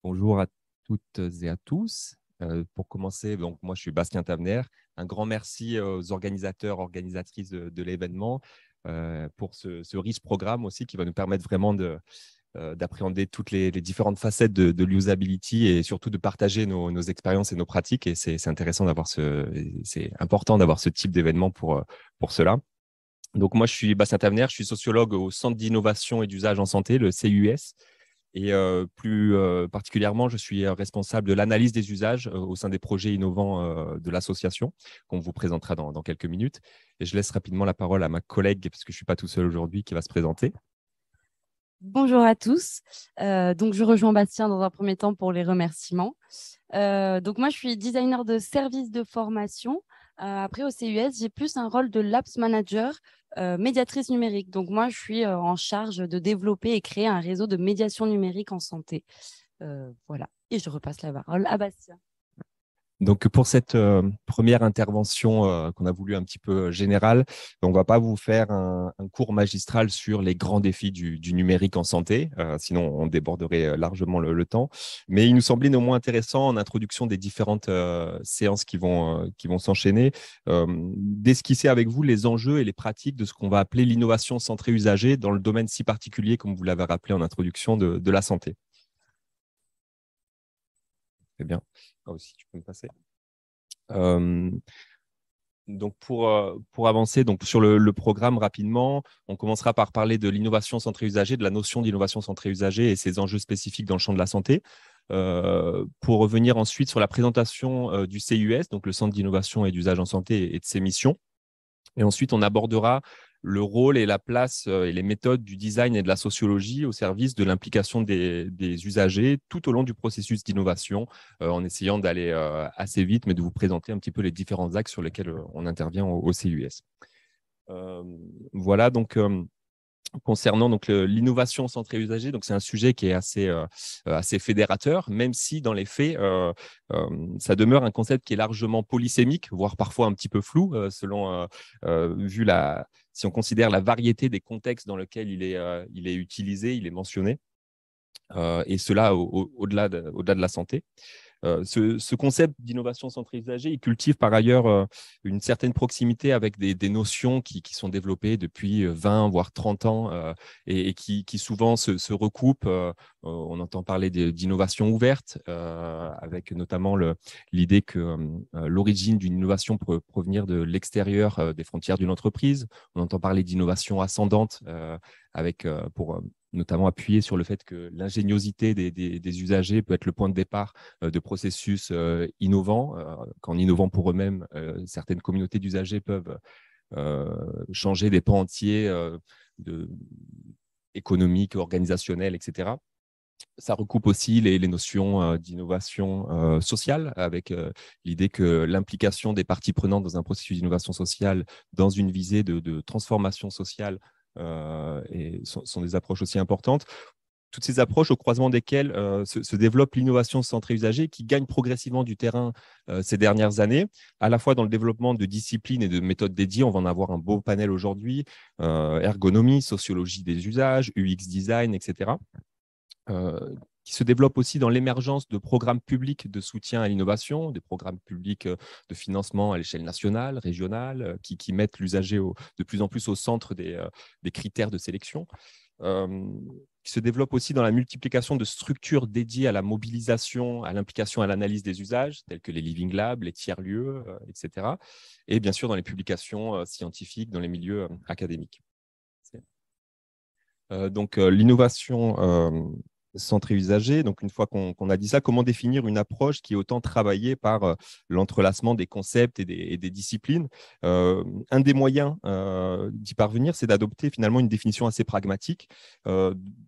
Bonjour à toutes et à tous. Pour commencer, donc, moi, je suis Bastien Tavener. Un grand merci aux organisateurs, organisatrices de l'événement pour ce riche programme aussi qui va nous permettre vraiment d'appréhender toutes les différentes facettes de l'usability et surtout de partager nos expériences et nos pratiques. Et c'est intéressant c'est important d'avoir ce type d'événement pour cela. Donc, moi, je suis Bastien Tavener, je suis sociologue au Centre d'innovation et d'usage en santé, le CUS. Et plus particulièrement, je suis responsable de l'analyse des usages au sein des projets innovants de l'association, qu'on vous présentera dans quelques minutes. Et je laisse rapidement la parole à ma collègue, parce que je ne suis pas tout seul aujourd'hui, qui va se présenter. Bonjour à tous. Donc, je rejoins Bastien dans un premier temps pour les remerciements. Donc, moi, je suis designer de services de formation. Après, au CUS, j'ai plus un rôle de Labs Manager, médiatrice numérique. Donc, moi, je suis en charge de développer et créer un réseau de médiation numérique en santé. Voilà. Et je repasse la parole à Bastien. Donc, pour cette première intervention qu'on a voulu un petit peu générale, on ne va pas vous faire un cours magistral sur les grands défis du numérique en santé, sinon on déborderait largement le temps. Mais il nous semblait néanmoins intéressant, en introduction des différentes séances qui vont s'enchaîner, d'esquisser avec vous les enjeux et les pratiques de ce qu'on va appeler l'innovation centrée usager dans le domaine si particulier, comme vous l'avez rappelé en introduction, de la santé. Très bien. Ah, aussi, tu peux me passer. Euh, Donc pour avancer donc sur le programme rapidement, on commencera par parler de l'innovation centrée usager, de la notion d'innovation centrée usager et ses enjeux spécifiques dans le champ de la santé. Pour revenir ensuite sur la présentation du CUS, donc le Centre d'innovation et d'usage en santé et de ses missions. Et ensuite, on abordera le rôle et la place et les méthodes du design et de la sociologie au service de l'implication des usagers tout au long du processus d'innovation, en essayant d'aller assez vite, mais de vous présenter un petit peu les différents axes sur lesquels on intervient au CUS. Voilà, donc concernant donc l'innovation centrée usager, donc c'est un sujet qui est assez fédérateur, même si dans les faits, ça demeure un concept qui est largement polysémique, voire parfois un petit peu flou, selon si on considère la variété des contextes dans lesquels il est utilisé, il est mentionné, et cela au-delà de la santé. Ce concept d'innovation centrée usager, il cultive par ailleurs une certaine proximité avec des notions qui sont développées depuis 20, voire 30 ans et qui souvent se recoupent. On entend parler d'innovation ouverte, avec notamment l'idée que l'origine d'une innovation peut provenir de l'extérieur des frontières d'une entreprise. On entend parler d'innovation ascendante, avec pour notamment appuyer sur le fait que l'ingéniosité des usagers peut être le point de départ de processus innovants, qu'en innovant pour eux-mêmes, certaines communautés d'usagers peuvent changer des pans entiers économiques, organisationnels, etc. Ça recoupe aussi les notions d'innovation sociale, avec l'idée que l'implication des parties prenantes dans un processus d'innovation sociale, dans une visée de transformation sociale, sont des approches aussi importantes. Toutes ces approches au croisement desquelles se développe l'innovation centrée usager qui gagne progressivement du terrain ces dernières années, à la fois dans le développement de disciplines et de méthodes dédiées. On va en avoir un beau panel aujourd'hui, ergonomie, sociologie des usages, UX design, etc. Qui se développe aussi dans l'émergence de programmes publics de soutien à l'innovation, des programmes publics de financement à l'échelle nationale, régionale, qui mettent l'usager de plus en plus au centre des critères de sélection. Qui se développe aussi dans la multiplication de structures dédiées à la mobilisation, à l'implication, à l'analyse des usages, tels que les Living Labs, les tiers-lieux, etc. Et bien sûr dans les publications scientifiques, dans les milieux académiques. Donc, l'innovation centrée usager. Donc, une fois qu'on a dit ça, comment définir une approche qui est autant travaillée par l'entrelacement des concepts et des disciplines. Un des moyens d'y parvenir, c'est d'adopter finalement une définition assez pragmatique,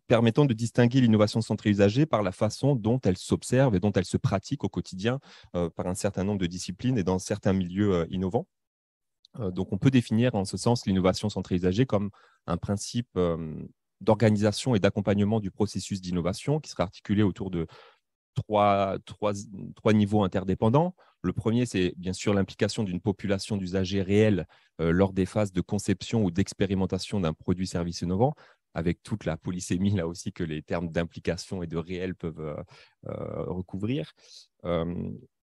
permettant de distinguer l'innovation centrée usager par la façon dont elle s'observe et dont elle se pratique au quotidien par un certain nombre de disciplines et dans certains milieux innovants. Donc, on peut définir en ce sens l'innovation centrée usager comme un principe d'organisation et d'accompagnement du processus d'innovation qui serait articulé autour de trois niveaux interdépendants. Le premier, c'est bien sûr l'implication d'une population d'usagers réels lors des phases de conception ou d'expérimentation d'un produit-service innovant. avec toute la polysémie là aussi que les termes d'implication et de réel peuvent recouvrir.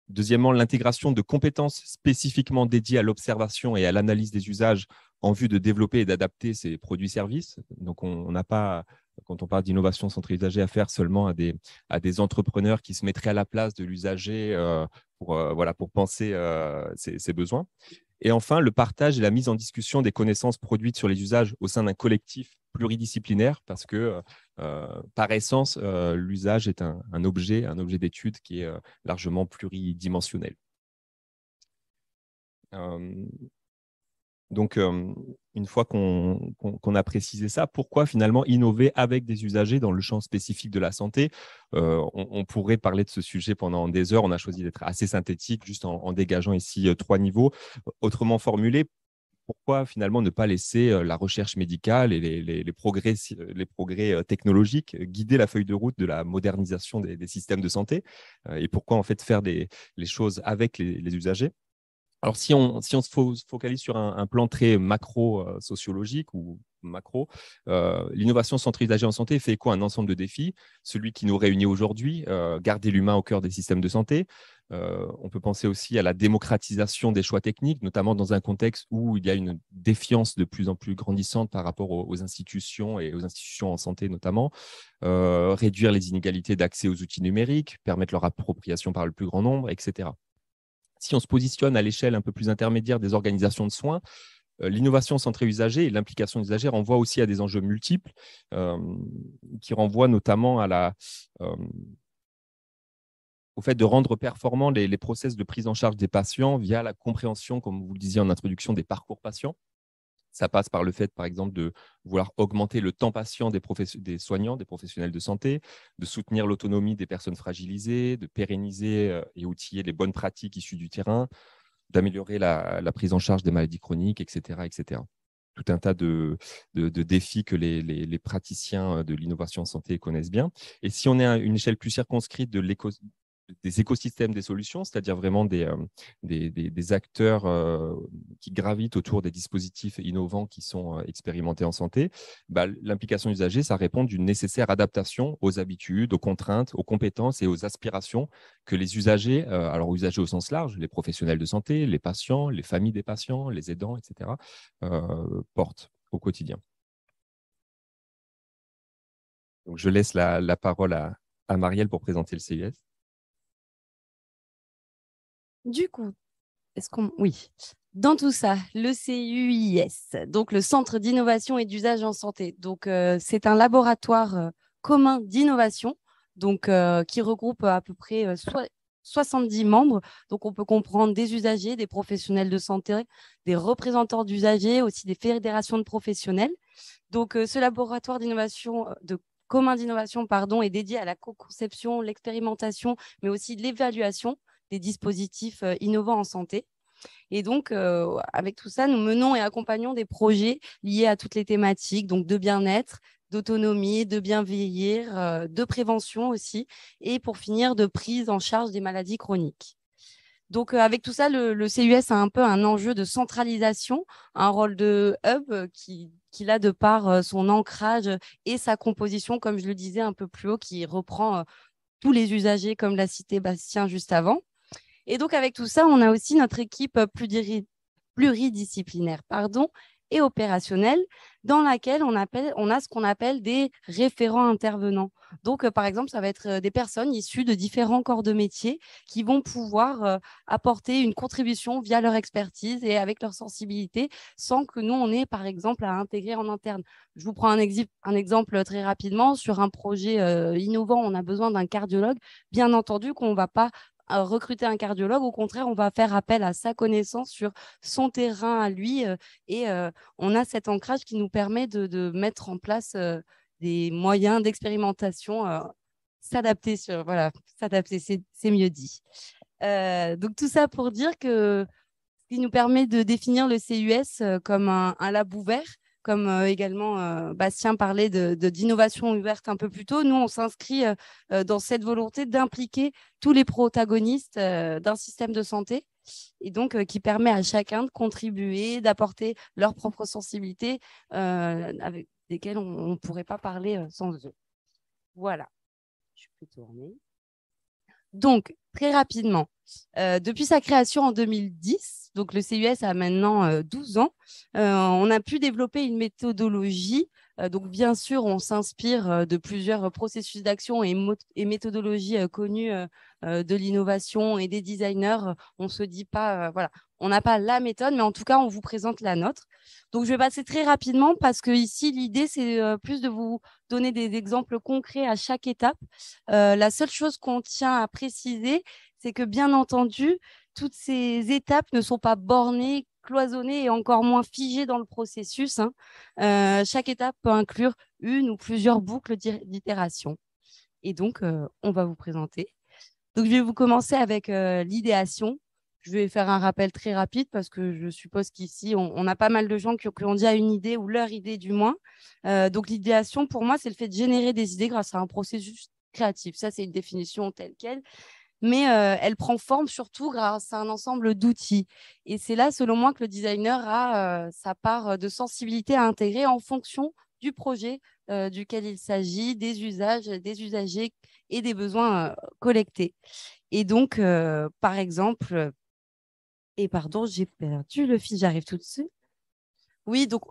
Deuxièmement, l'intégration de compétences spécifiquement dédiées à l'observation et à l'analyse des usages en vue de développer et d'adapter ces produits-services. Donc, on n'a pas, quand on parle d'innovation centrée usager, affaire seulement à des entrepreneurs qui se mettraient à la place de l'usager pour penser ses besoins. Et enfin, le partage et la mise en discussion des connaissances produites sur les usages au sein d'un collectif pluridisciplinaire, parce que par essence, l'usage est un objet d'étude qui est largement pluridimensionnel. Donc, une fois qu'on a précisé ça, pourquoi finalement innover avec des usagers dans le champ spécifique de la santé? On pourrait parler de ce sujet pendant des heures. On a choisi d'être assez synthétique, juste en dégageant ici 3 niveaux. Autrement formulé, pourquoi finalement ne pas laisser la recherche médicale et les progrès technologiques guider la feuille de route de la modernisation des systèmes de santé? Et pourquoi en fait faire les choses avec les usagers? Alors, si on se focalise sur un plan très macro-sociologique ou macro, l'innovation centrée usagée en santé fait écho à un ensemble de défis. Celui qui nous réunit aujourd'hui, garder l'humain au cœur des systèmes de santé. On peut penser aussi à la démocratisation des choix techniques, notamment dans un contexte où il y a une défiance de plus en plus grandissante par rapport aux institutions et aux institutions en santé notamment. Réduire les inégalités d'accès aux outils numériques, permettre leur appropriation par le plus grand nombre, etc. Si on se positionne à l'échelle un peu plus intermédiaire des organisations de soins, l'innovation centrée usager et l'implication des usagers renvoient aussi à des enjeux multiples qui renvoient notamment au fait de rendre performants les process de prise en charge des patients via la compréhension, comme vous le disiez en introduction, des parcours patients. Ça passe par le fait, par exemple, de vouloir augmenter le temps patient des soignants, des professionnels de santé, de soutenir l'autonomie des personnes fragilisées, de pérenniser et outiller les bonnes pratiques issues du terrain, d'améliorer la prise en charge des maladies chroniques, etc., etc. Tout un tas de défis que les praticiens de l'innovation en santé connaissent bien. Et si on est à une échelle plus circonscrite des écosystèmes des solutions, c'est-à-dire vraiment des acteurs qui gravitent autour des dispositifs innovants qui sont expérimentés en santé, l'implication usagée, ça répond d'une nécessaire adaptation aux habitudes, aux contraintes, aux compétences et aux aspirations que les usagers, alors usagers au sens large, les professionnels de santé, les patients, les familles des patients, les aidants, etc., portent au quotidien. Donc, je laisse la parole à Marielle pour présenter le CUS. Du coup, oui. Dans tout ça, le CUIS, donc le Centre d'innovation et d'usage en santé. Donc, c'est un laboratoire commun d'innovation qui regroupe à peu près 70 membres. Donc, on peut comprendre des usagers, des professionnels de santé, des représentants d'usagers, aussi des fédérations de professionnels. Donc, ce laboratoire commun d'innovation est dédié à la co-conception, l'expérimentation, mais aussi l'évaluation des dispositifs innovants en santé. Et donc, avec tout ça, nous menons et accompagnons des projets liés à toutes les thématiques, donc de bien-être, d'autonomie, de bien vieillir, de prévention aussi, et pour finir, de prise en charge des maladies chroniques. Donc, avec tout ça, le CUS a un peu un enjeu de centralisation, un rôle de hub qu'il a de par son ancrage et sa composition, comme je le disais un peu plus haut, qui reprend tous les usagers, comme l'a cité Bastien juste avant. Et donc, avec tout ça, on a aussi notre équipe pluridisciplinaire et opérationnelle, dans laquelle on a ce qu'on appelle des référents intervenants. Donc, par exemple, ça va être des personnes issues de différents corps de métier qui vont pouvoir apporter une contribution via leur expertise et avec leur sensibilité, sans que nous, on ait, par exemple, à intégrer en interne. Je vous prends un exemple très rapidement. Sur un projet innovant, on a besoin d'un cardiologue. Bien entendu qu'on ne va pas recruter un cardiologue. Au contraire, on va faire appel à sa connaissance sur son terrain à lui on a cet ancrage qui nous permet de mettre en place des moyens d'expérimentation, s'adapter, c'est mieux dit. Donc tout ça pour dire que ce qui nous permet de définir le CUS comme un lab ouvert, comme également Bastien parlait d'innovation ouverte un peu plus tôt. Nous, on s'inscrit dans cette volonté d'impliquer tous les protagonistes d'un système de santé et donc qui permet à chacun de contribuer, d'apporter leur propre sensibilité desquels on ne pourrait pas parler sans eux. Voilà, je peux tourner. Donc, très rapidement, depuis sa création en 2010, donc le CUS a maintenant 12 ans, on a pu développer une méthodologie. Donc, bien sûr, on s'inspire de plusieurs processus d'action et méthodologies connues de l'innovation et des designers. On ne se dit pas, voilà, on n'a pas la méthode, mais en tout cas, on vous présente la nôtre. Donc, je vais passer très rapidement parce que ici, l'idée, c'est plus de vous donner des exemples concrets à chaque étape. La seule chose qu'on tient à préciser, c'est que bien entendu, toutes ces étapes ne sont pas bornées, cloisonnées et encore moins figées dans le processus, hein. Chaque étape peut inclure une ou plusieurs boucles d'itération. Et donc, on va vous présenter. Donc, je vais vous commencer avec l'idéation. Je vais faire un rappel très rapide parce que je suppose qu'ici, on a pas mal de gens qui ont déjà une idée ou leur idée du moins. Donc, l'idéation, pour moi, c'est le fait de générer des idées grâce à un processus créatif. Ça, c'est une définition telle quelle. Mais elle prend forme surtout grâce à un ensemble d'outils. Et c'est là, selon moi, que le designer a sa part de sensibilité à intégrer en fonction du projet duquel il s'agit, des usages, des usagers et des besoins collectés. Et donc, par exemple, et pardon, j'ai perdu le fil, j'arrive tout de suite. Oui, donc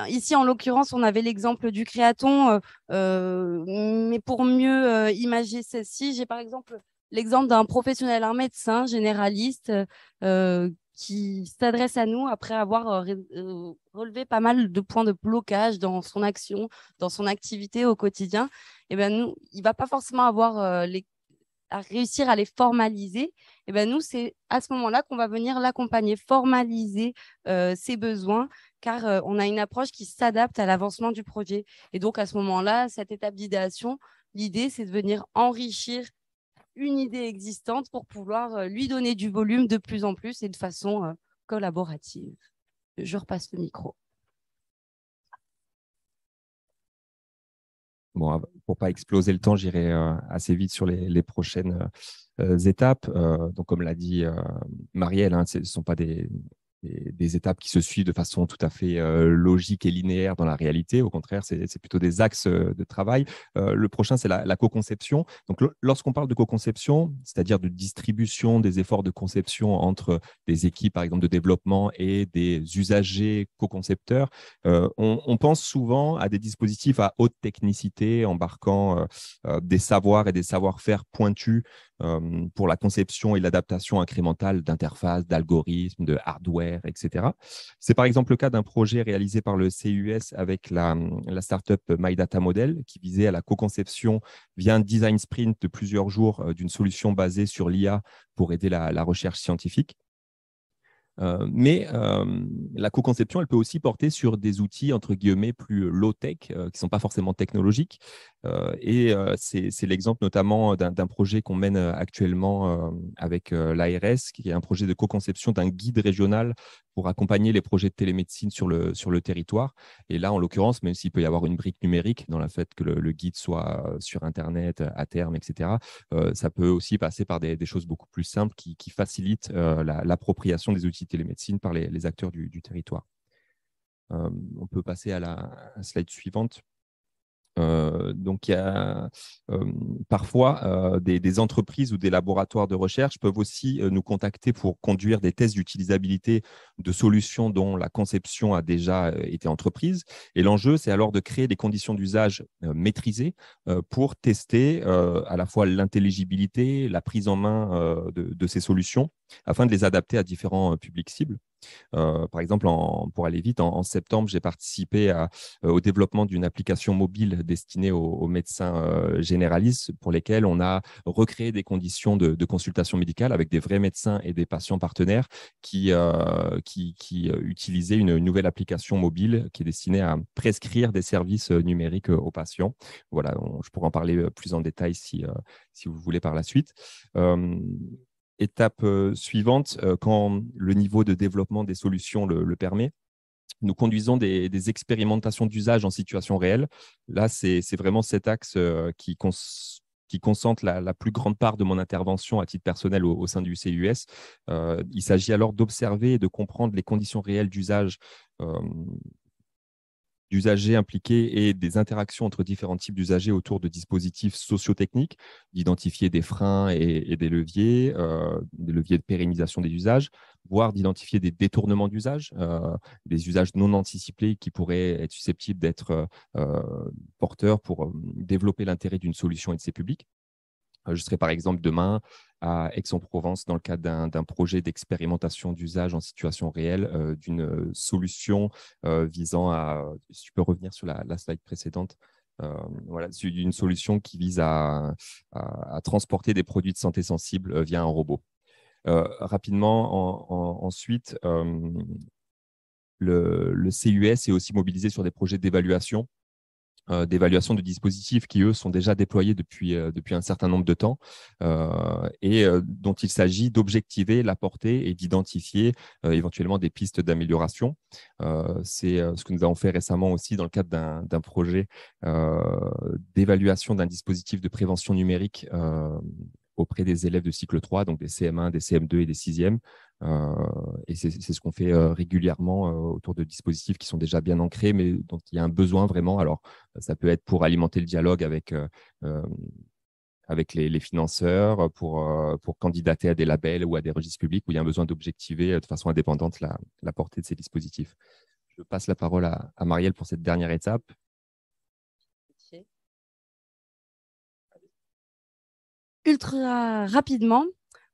ici, en l'occurrence, on avait l'exemple du créaton, mais pour mieux imager celle-ci, j'ai par exemple l'exemple d'un professionnel, un médecin généraliste qui s'adresse à nous après avoir relevé pas mal de points de blocage dans son action, dans son activité au quotidien. Et ben nous, il va pas forcément avoir à réussir à les formaliser. Et ben nous, c'est à ce moment-là qu'on va venir l'accompagner, formaliser ses besoins, car on a une approche qui s'adapte à l'avancement du projet. Et donc, à ce moment-là, cette étape d'idéation, l'idée, c'est de venir enrichir une idée existante pour pouvoir lui donner du volume de plus en plus et de façon collaborative. Je repasse le micro. Bon, pour pas exploser le temps, j'irai assez vite sur les prochaines étapes. Donc, comme l'a dit Marielle, hein, ce ne sont pas des étapes qui se suivent de façon tout à fait logique et linéaire dans la réalité. Au contraire, c'est plutôt des axes de travail. Le prochain, c'est la co-conception. Donc, lorsqu'on parle de co-conception, c'est-à-dire de distribution des efforts de conception entre des équipes, par exemple, de développement et des usagers co-concepteurs, on pense souvent à des dispositifs à haute technicité embarquant des savoirs et des savoir-faire pointus pour la conception et l'adaptation incrémentale d'interfaces, d'algorithmes, de hardware, etc. C'est par exemple le cas d'un projet réalisé par le CUS avec la startup My Data Model qui visait à la co-conception via un design sprint de plusieurs jours d'une solution basée sur l'IA pour aider la recherche scientifique. Mais la co-conception, elle peut aussi porter sur des outils, entre guillemets, plus low-tech, qui ne sont pas forcément technologiques. C'est l'exemple notamment d'un projet qu'on mène actuellement avec l'ARS, qui est un projet de co-conception d'un guide régional pour accompagner les projets de télémédecine sur le territoire. Et là, en l'occurrence, même s'il peut y avoir une brique numérique dans le fait que le guide soit sur Internet à terme, etc., ça peut aussi passer par des choses beaucoup plus simples qui facilitent l'appropriation des outils de télémédecine par les acteurs du territoire. On peut passer à la slide suivante. Donc, il y a parfois des entreprises ou des laboratoires de recherche peuvent aussi nous contacter pour conduire des tests d'utilisabilité de solutions dont la conception a déjà été entreprise. Et l'enjeu, c'est alors de créer des conditions d'usage maîtrisées pour tester à la fois l'intelligibilité, la prise en main de ces solutions afin de les adapter à différents publics cibles. Par exemple, pour aller vite, en septembre, j'ai participé au développement d'une application mobile destinée aux médecins généralistes pour lesquels on a recréé des conditions de consultation médicale avec des vrais médecins et des patients partenaires qui utilisaient une nouvelle application mobile qui est destinée à prescrire des services numériques aux patients. Voilà, je pourrais en parler plus en détail si vous voulez par la suite. Étape suivante, quand le niveau de développement des solutions le permet, nous conduisons des expérimentations d'usage en situation réelle. Là, c'est vraiment cet axe qui concentre la plus grande part de mon intervention à titre personnel au sein du CUS. Il s'agit alors d'observer et de comprendre les conditions réelles d'usage d'usagers impliqués et des interactions entre différents types d'usagers autour de dispositifs sociotechniques, d'identifier des freins et des leviers de pérennisation des usages, voire d'identifier des détournements d'usage, des usages non anticipés qui pourraient être susceptibles d'être porteurs pour développer l'intérêt d'une solution et de ses publics. Je serai par exemple demain à Aix-en-Provence dans le cadre d'un projet d'expérimentation d'usage en situation réelle d'une solution visant à, si tu peux revenir sur la slide précédente, voilà, une solution qui vise à transporter des produits de santé sensibles via un robot. Rapidement, ensuite, le CUS est aussi mobilisé sur des projets d'évaluation de dispositifs qui, eux, sont déjà déployés depuis un certain nombre de temps dont il s'agit d'objectiver la portée et d'identifier éventuellement des pistes d'amélioration. C'est ce que nous avons fait récemment aussi dans le cadre d'un projet d'évaluation d'un dispositif de prévention numérique auprès des élèves de cycle 3, donc des CM1, des CM2 et des 6e. Et c'est ce qu'on fait régulièrement autour de dispositifs qui sont déjà bien ancrés, mais dont il y a un besoin vraiment. Alors, ça peut être pour alimenter le dialogue avec les financeurs, pour candidater à des labels ou à des registres publics où il y a un besoin d'objectiver de façon indépendante la portée de ces dispositifs. Je passe la parole à Marielle pour cette dernière étape. Ultra rapidement,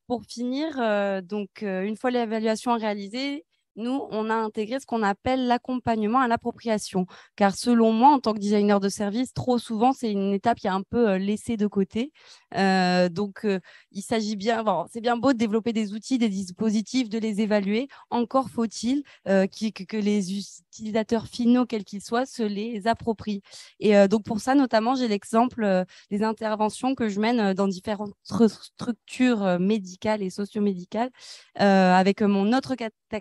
pour finir, une fois l'évaluation réalisée, nous, on a intégré ce qu'on appelle l'accompagnement à l'appropriation. Car selon moi, en tant que designer de service, trop souvent, c'est une étape qui est un peu laissée de côté. Il s'agit bien, bon, c'est bien beau de développer des outils, des dispositifs, de les évaluer. Encore faut-il que les utilisateurs finaux, quels qu'ils soient, se les approprient. Et donc, pour ça, notamment, j'ai l'exemple des interventions que je mène dans différentes structures médicales et socio-médicales avec mon autre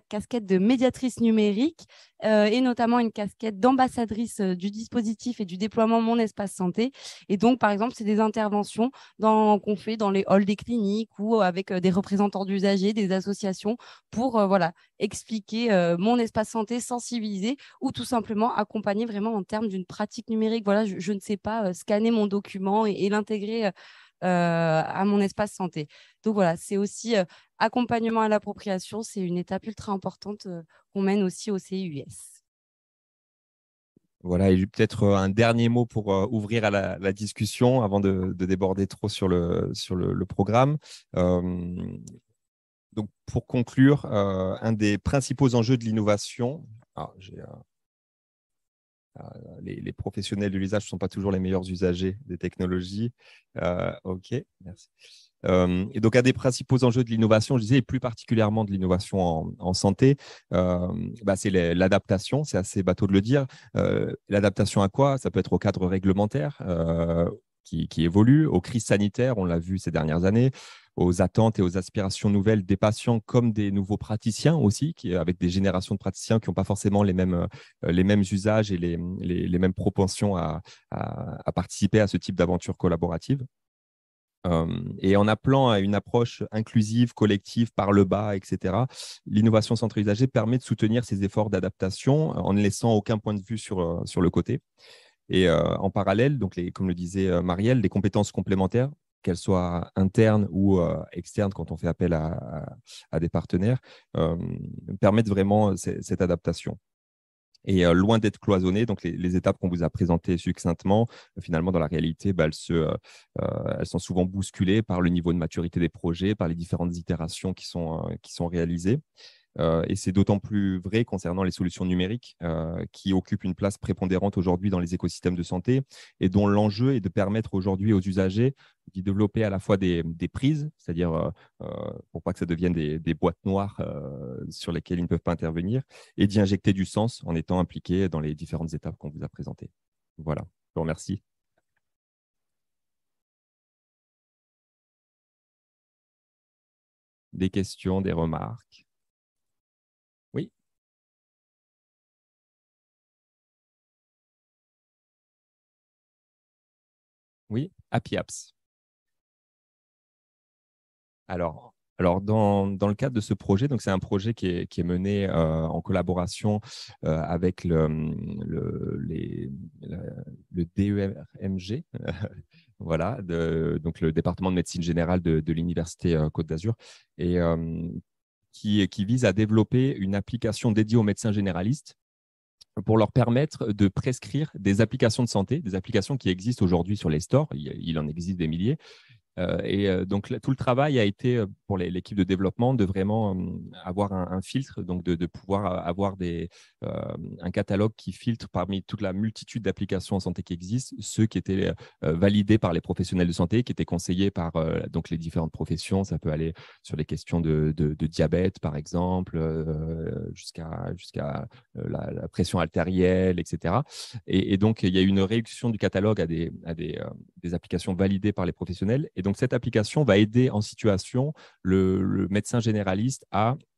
casquette de médiatrice numérique et notamment une casquette d'ambassadrice du dispositif et du déploiement Mon Espace Santé. Et donc, par exemple, c'est des interventions qu'on fait dans les halls des cliniques ou avec des représentants d'usagers, des associations pour expliquer Mon Espace Santé, sensibiliser ou tout simplement accompagner vraiment en termes d'une pratique numérique. Voilà, je ne sais pas scanner mon document et l'intégrer à Mon Espace Santé. Donc voilà, c'est aussi accompagnement à l'appropriation, c'est une étape ultra importante qu'on mène aussi au CIUS. Voilà, et peut-être un dernier mot pour ouvrir à la discussion avant de déborder trop sur le programme. Donc, pour conclure, un des principaux enjeux de l'innovation, les professionnels de l'usage ne sont pas toujours les meilleurs usagers des technologies. OK, merci. Et donc, un des principaux enjeux de l'innovation, je disais, et plus particulièrement de l'innovation en santé, c'est l'adaptation. C'est assez bateau de le dire. L'adaptation à quoi? Ça peut être au cadre réglementaire qui évolue, aux crises sanitaires, on l'a vu ces dernières années, aux attentes et aux aspirations nouvelles des patients comme des nouveaux praticiens aussi, avec des générations de praticiens qui n'ont pas forcément les mêmes usages et les mêmes propensions à participer à ce type d'aventure collaborative. Et en appelant à une approche inclusive, collective, par le bas, etc., l'innovation centrée usagée permet de soutenir ces efforts d'adaptation en ne laissant aucun point de vue sur le côté. Et en parallèle, donc comme le disait Marielle, des compétences complémentaires, qu'elles soient internes ou externes quand on fait appel à des partenaires, permettent vraiment cette adaptation. Et loin d'être cloisonnées, donc les étapes qu'on vous a présentées succinctement, finalement, dans la réalité, elles sont souvent bousculées par le niveau de maturité des projets, par les différentes itérations qui sont réalisées. Et c'est d'autant plus vrai concernant les solutions numériques qui occupent une place prépondérante aujourd'hui dans les écosystèmes de santé et dont l'enjeu est de permettre aujourd'hui aux usagers d'y développer à la fois des prises, c'est-à-dire pour pas que ça devienne des boîtes noires sur lesquelles ils ne peuvent pas intervenir, et d'y injecter du sens en étant impliqués dans les différentes étapes qu'on vous a présentées. Voilà, je vous remercie. Des questions, des remarques? Oui, oui, Happy Apps. Alors, Alors, dans le cadre de ce projet, donc c'est un projet qui est mené en collaboration avec le DEMG, voilà, donc le département de médecine générale de l'Université Côte d'Azur, et qui vise à développer une application dédiée aux médecins généralistes pour leur permettre de prescrire des applications de santé, des applications qui existent aujourd'hui sur les stores. Il en existe des milliers. Donc, tout le travail a été pour l'équipe de développement de vraiment avoir un filtre, donc de pouvoir avoir un catalogue qui filtre parmi toute la multitude d'applications en santé qui existent, ceux qui étaient validés par les professionnels de santé, qui étaient conseillés par donc les différentes professions. Ça peut aller sur les questions de diabète, par exemple, jusqu'à la pression artérielle, etc. Et donc, il y a eu une réduction du catalogue à des applications validées par les professionnels. Et donc, cette application va aider en situation le médecin généraliste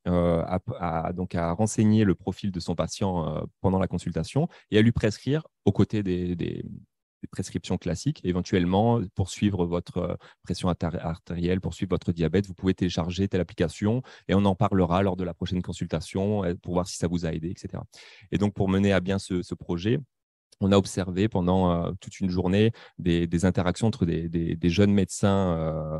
donc à renseigner le profil de son patient pendant la consultation et à lui prescrire aux côtés des prescriptions classiques. Éventuellement, pour suivre votre pression artérielle, pour suivre votre diabète, vous pouvez télécharger telle application et on en parlera lors de la prochaine consultation pour voir si ça vous a aidé, etc. Et donc, pour mener à bien ce projet, on a observé pendant toute une journée des interactions entre des jeunes médecins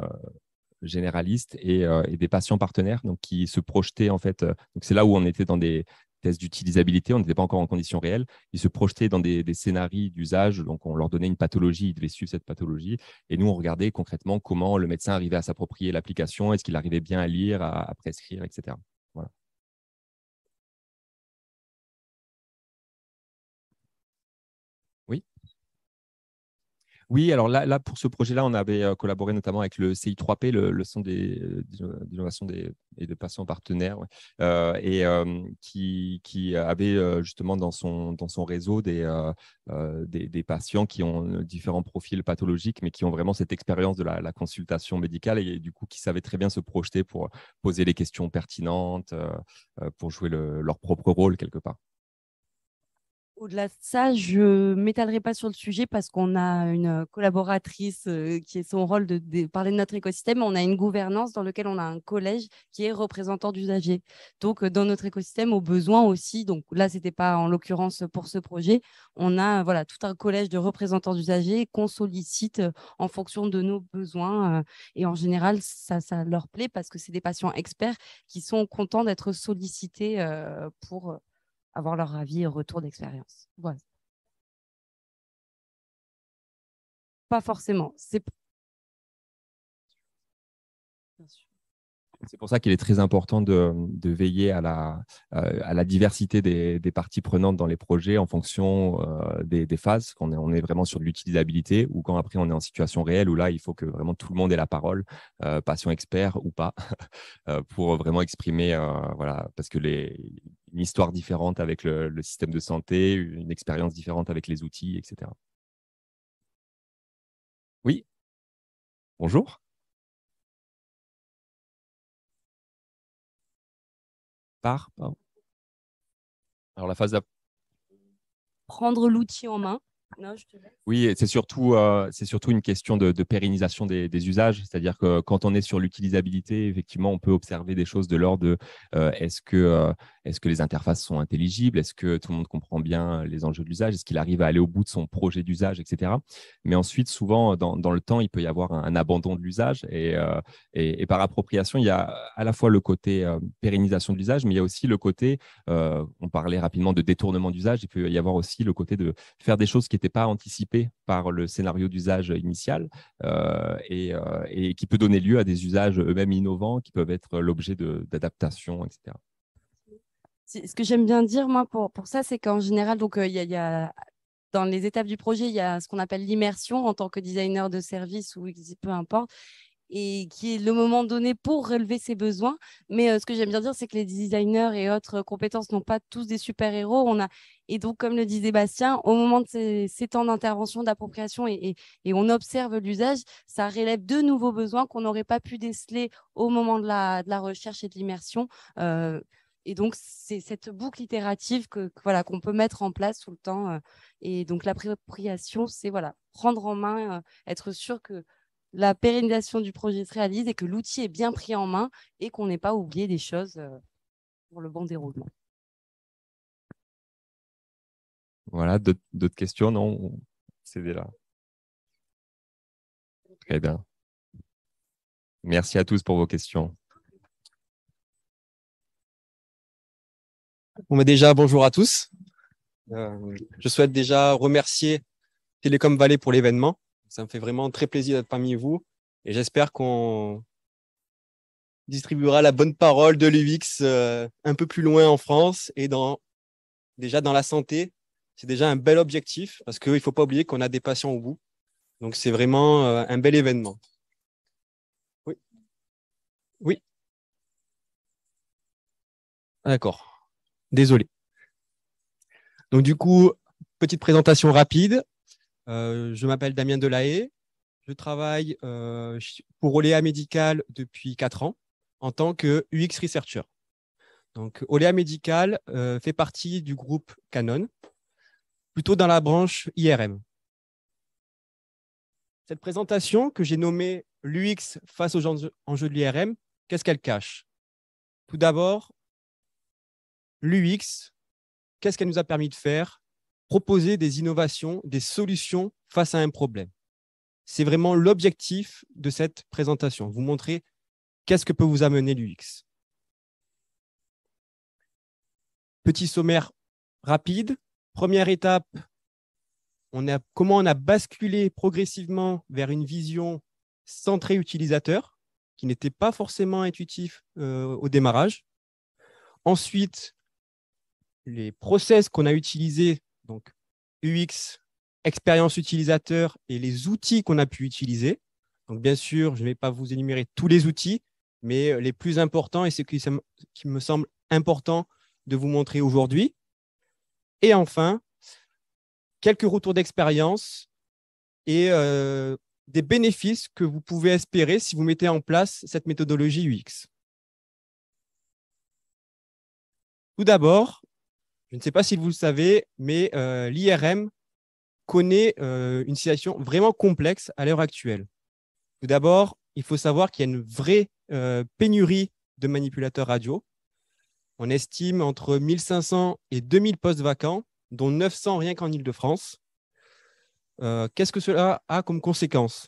généralistes et des patients partenaires, donc qui se projetaient en fait. Donc c'est là où on était dans des tests d'utilisabilité, on n'était pas encore en conditions réelles. Ils se projetaient dans des scénarios d'usage, donc on leur donnait une pathologie, ils devaient suivre cette pathologie, et nous on regardait concrètement comment le médecin arrivait à s'approprier l'application, est-ce qu'il arrivait bien à lire, à prescrire, etc. Voilà. Oui. Oui, alors là, pour ce projet-là, on avait collaboré notamment avec le CI3P, le Centre d'innovation et de patients partenaires, ouais, et qui avait justement dans son réseau des patients qui ont différents profils pathologiques, mais qui ont vraiment cette expérience de la consultation médicale et du coup qui savaient très bien se projeter pour poser les questions pertinentes, pour jouer leur propre rôle quelque part. Au-delà de ça, je ne m'étalerai pas sur le sujet parce qu'on a une collaboratrice qui est son rôle de parler de notre écosystème. On a une gouvernance dans laquelle on a un collège qui est représentant d'usagers. Donc, dans notre écosystème, au besoin aussi, donc là, ce n'était pas en l'occurrence pour ce projet, on a voilà, tout un collège de représentants d'usagers qu'on sollicite en fonction de nos besoins. Et en général, ça leur plaît parce que c'est des patients experts qui sont contents d'être sollicités pour avoir leur avis et retour d'expérience. Voilà. Pas forcément. C'est bien sûr. C'est pour ça qu'il est très important de veiller à la diversité des parties prenantes dans les projets en fonction des phases, quand on est vraiment sur de l'utilisabilité ou quand après on est en situation réelle où là, il faut que vraiment tout le monde ait la parole, patient expert ou pas, pour vraiment exprimer, voilà, parce que une histoire différente avec le système de santé, une expérience différente avec les outils, etc. Oui, bonjour. Pardon. Alors la phase. Prendre l'outil en main. Non, je te laisse. Oui, et c'est surtout une question de pérennisation des usages. C'est-à-dire que quand on est sur l'utilisabilité, effectivement, on peut observer des choses de l'ordre de est-ce que les interfaces sont intelligibles? Est-ce que tout le monde comprend bien les enjeux de l'usage? Est-ce qu'il arrive à aller au bout de son projet d'usage, etc. Mais ensuite, souvent, dans le temps, il peut y avoir un abandon de l'usage. Et par appropriation, il y a à la fois le côté pérennisation de l'usage, mais il y a aussi le côté, on parlait rapidement de détournement d'usage, il peut y avoir aussi le côté de faire des choses qui n'étaient pas anticipées par le scénario d'usage initial et qui peut donner lieu à des usages eux-mêmes innovants qui peuvent être l'objet d'adaptations, etc. Ce que j'aime bien dire, moi, pour ça, c'est qu'en général, donc, il y a dans les étapes du projet, il y a ce qu'on appelle l'immersion en tant que designer de service ou peu importe, et qui est le moment donné pour relever ses besoins. Mais ce que j'aime bien dire, c'est que les designers et autres compétences n'ont pas tous des super-héros. Et donc, comme le disait Bastien, au moment de ces temps d'intervention, d'appropriation et on observe l'usage, ça relève de nouveaux besoins qu'on n'aurait pas pu déceler au moment de la recherche et de l'immersion. Et donc, c'est cette boucle itérative voilà, qu'on peut mettre en place tout le temps. Et donc, l'appropriation, c'est voilà, prendre en main, être sûr que la pérennisation du projet se réalise et que l'outil est bien pris en main et qu'on n'ait pas oublié des choses pour le bon déroulement. Voilà, d'autres questions? Non, c'est déjà. Très bien. Merci à tous pour vos questions. Bon, mais déjà, bonjour à tous. Je souhaite déjà remercier Télécom Valais pour l'événement. Ça me fait vraiment très plaisir d'être parmi vous et j'espère qu'on distribuera la bonne parole de l'UX un peu plus loin en France et déjà dans la santé. C'est déjà un bel objectif parce qu'il ne faut pas oublier qu'on a des patients au bout. Donc, c'est vraiment un bel événement. Oui. Oui. D'accord. Désolé. Donc, du coup, petite présentation rapide. Je m'appelle Damien Delahaye. Je travaille pour Olea Medical depuis 4 ans en tant que UX Researcher. Donc, Olea Medical fait partie du groupe Canon, plutôt dans la branche IRM. Cette présentation que j'ai nommée l'UX face aux enjeux de l'IRM, qu'est-ce qu'elle cache? Tout d'abord, l'UX, qu'est-ce qu'elle nous a permis de faire? Proposer des innovations, des solutions face à un problème. C'est vraiment l'objectif de cette présentation. Vous montrer qu'est-ce que peut vous amener l'UX. Petit sommaire rapide. Première étape, comment on a basculé progressivement vers une vision centrée utilisateur, qui n'était pas forcément intuitif au démarrage. Ensuite, les process qu'on a utilisés, donc UX, expérience utilisateur et les outils qu'on a pu utiliser. Donc, bien sûr, je ne vais pas vous énumérer tous les outils, mais les plus importants et ce qui me semble important de vous montrer aujourd'hui. Et enfin, quelques retours d'expérience et des bénéfices que vous pouvez espérer si vous mettez en place cette méthodologie UX. Tout d'abord, je ne sais pas si vous le savez, mais l'IRM connaît une situation vraiment complexe à l'heure actuelle. Tout d'abord, il faut savoir qu'il y a une vraie pénurie de manipulateurs radio. On estime entre 1500 et 2000 postes vacants, dont 900 rien qu'en Île-de-France. Qu'est-ce que cela a comme conséquence?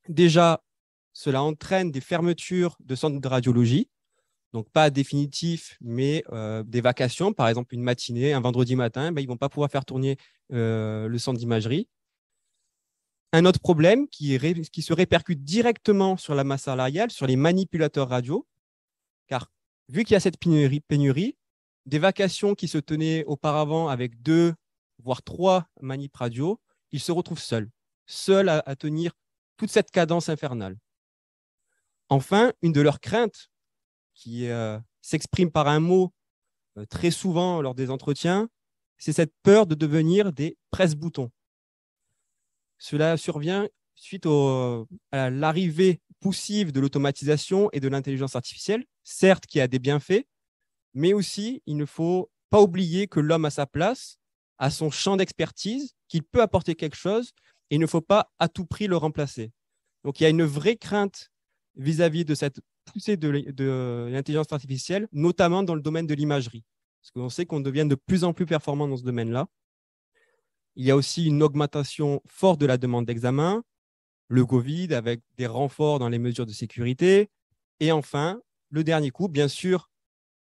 Déjà, cela entraîne des fermetures de centres de radiologie, donc pas définitifs, mais des vacations, par exemple une matinée, un vendredi matin, ils ne vont pas pouvoir faire tourner le centre d'imagerie. Un autre problème qui se répercute directement sur la masse salariale, sur les manipulateurs radio, car vu qu'il y a cette pénurie, des vacations qui se tenaient auparavant avec 2, voire 3 manip radio, ils se retrouvent seuls à tenir toute cette cadence infernale. Enfin, une de leurs craintes, qui s'exprime par un mot très souvent lors des entretiens, c'est cette peur de devenir des presse-boutons. Cela survient suite à l'arrivée poussive de l'automatisation et de l'intelligence artificielle, certes qui a des bienfaits, mais aussi il ne faut pas oublier que l'homme a sa place, a son champ d'expertise, qu'il peut apporter quelque chose et il ne faut pas à tout prix le remplacer. Donc il y a une vraie crainte vis-à-vis de cette poussée de l'intelligence artificielle, notamment dans le domaine de l'imagerie, parce qu'on sait qu'on devient de plus en plus performant dans ce domaine-là. Il y a aussi une augmentation forte de la demande d'examen, le Covid avec des renforts dans les mesures de sécurité. Et enfin, le dernier coup, bien sûr,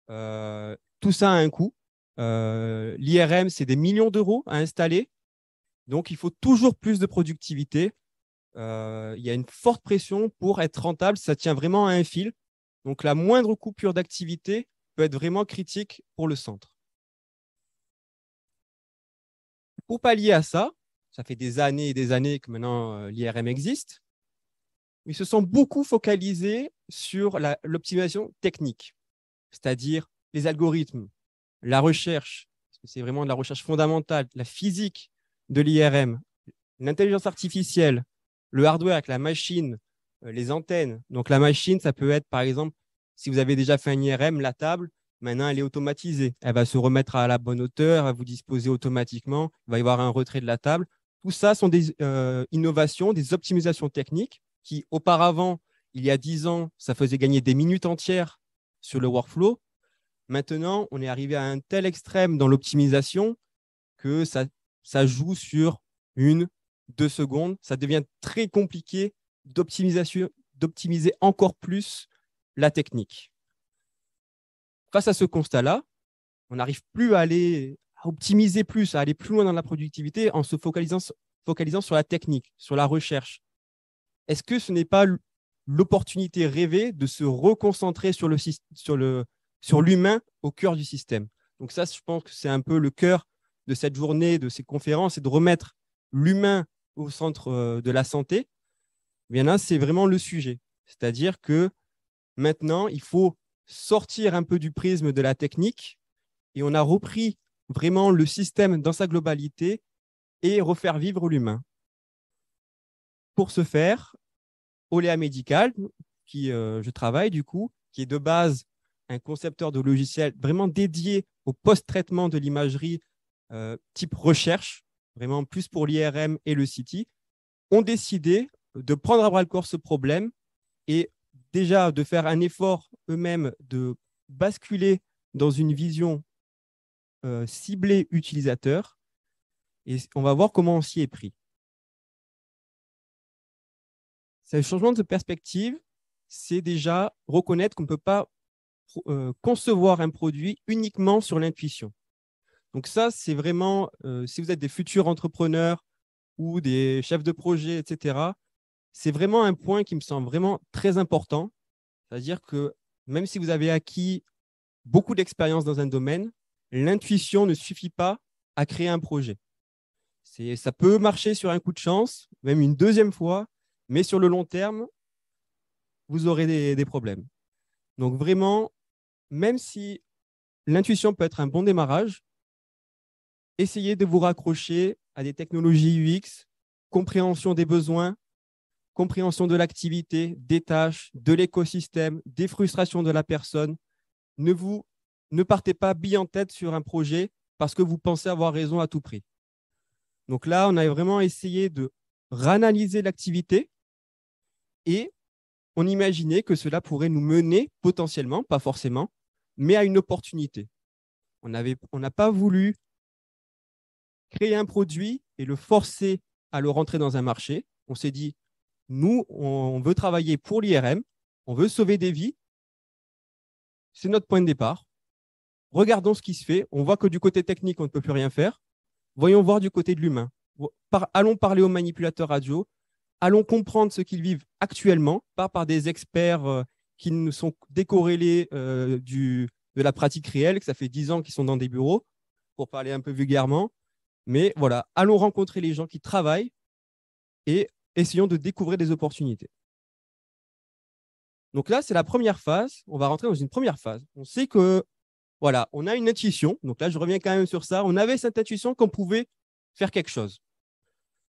tout ça a un coût. L'IRM, c'est des millions d'euros à installer. Donc, il faut toujours plus de productivité. Il y a une forte pression pour être rentable. Ça tient vraiment à un fil. Donc, la moindre coupure d'activité peut être vraiment critique pour le centre. Pour pallier à ça, ça fait des années et des années que maintenant l'IRM existe. Ils se sont beaucoup focalisés sur l'optimisation technique, c'est-à-dire les algorithmes, la recherche, parce que c'est vraiment de la recherche fondamentale, la physique de l'IRM, l'intelligence artificielle, le hardware avec la machine, les antennes. Donc la machine, ça peut être par exemple, si vous avez déjà fait un IRM, la table, maintenant, elle est automatisée. Elle va se remettre à la bonne hauteur, elle va vous disposer automatiquement, il va y avoir un retrait de la table. Tout ça sont des innovations, des optimisations techniques qui, auparavant, il y a 10 ans, ça faisait gagner des minutes entières sur le workflow. Maintenant, on est arrivé à un tel extrême dans l'optimisation que ça joue sur 1, 2 secondes. Ça devient très compliqué d'optimiser encore plus la technique. Face à ce constat-là, on n'arrive plus à optimiser plus, à aller plus loin dans la productivité en se focalisant sur la technique, sur la recherche. Est-ce que ce n'est pas l'opportunité rêvée de se reconcentrer sur l'humain au cœur du système? Donc ça, je pense que c'est un peu le cœur de cette journée, de ces conférences, c'est de remettre l'humain au centre de la santé. Bien là, c'est vraiment le sujet. C'est-à-dire que maintenant, il faut sortir un peu du prisme de la technique et on a repris vraiment le système dans sa globalité et refaire vivre l'humain. Pour ce faire, Olea Medical, qui je travaille du coup, qui est de base un concepteur de logiciel vraiment dédié au post-traitement de l'imagerie type recherche, vraiment plus pour l'IRM et le CT, ont décidé de prendre à bras-le-corps ce problème et déjà de faire un effort eux-mêmes de basculer dans une vision ciblée utilisateur. Et on va voir comment on s'y est pris. Ce changement de perspective, c'est déjà reconnaître qu'on ne peut pas concevoir un produit uniquement sur l'intuition. Donc ça, c'est vraiment, si vous êtes des futurs entrepreneurs ou des chefs de projet, etc., c'est vraiment un point qui me semble vraiment très important. C'est-à-dire que même si vous avez acquis beaucoup d'expérience dans un domaine, l'intuition ne suffit pas à créer un projet. Ça peut marcher sur un coup de chance, même une deuxième fois, mais sur le long terme, vous aurez des problèmes. Donc vraiment, même si l'intuition peut être un bon démarrage, essayez de vous raccrocher à des technologies UX, compréhension des besoins, compréhension de l'activité, des tâches, de l'écosystème, des frustrations de la personne. Ne partez pas bille en tête sur un projet parce que vous pensez avoir raison à tout prix. Donc là, on a vraiment essayé de réanalyser l'activité et on imaginait que cela pourrait nous mener potentiellement, pas forcément, mais à une opportunité. On n'a pas voulu créer un produit et le forcer à le rentrer dans un marché. On s'est dit, nous, on veut travailler pour l'IRM, on veut sauver des vies. C'est notre point de départ. Regardons ce qui se fait. On voit que du côté technique, on ne peut plus rien faire. Voyons voir du côté de l'humain. Allons parler aux manipulateurs radio. Allons comprendre ce qu'ils vivent actuellement, pas par des experts qui nous sont décorrélés de la pratique réelle, que ça fait 10 ans qu'ils sont dans des bureaux, pour parler un peu vulgairement. Mais voilà, allons rencontrer les gens qui travaillent et essayons de découvrir des opportunités. Donc là, c'est la première phase. On va rentrer dans une première phase. On sait que, voilà, on a une intuition. Donc là, je reviens quand même sur ça. On avait cette intuition qu'on pouvait faire quelque chose.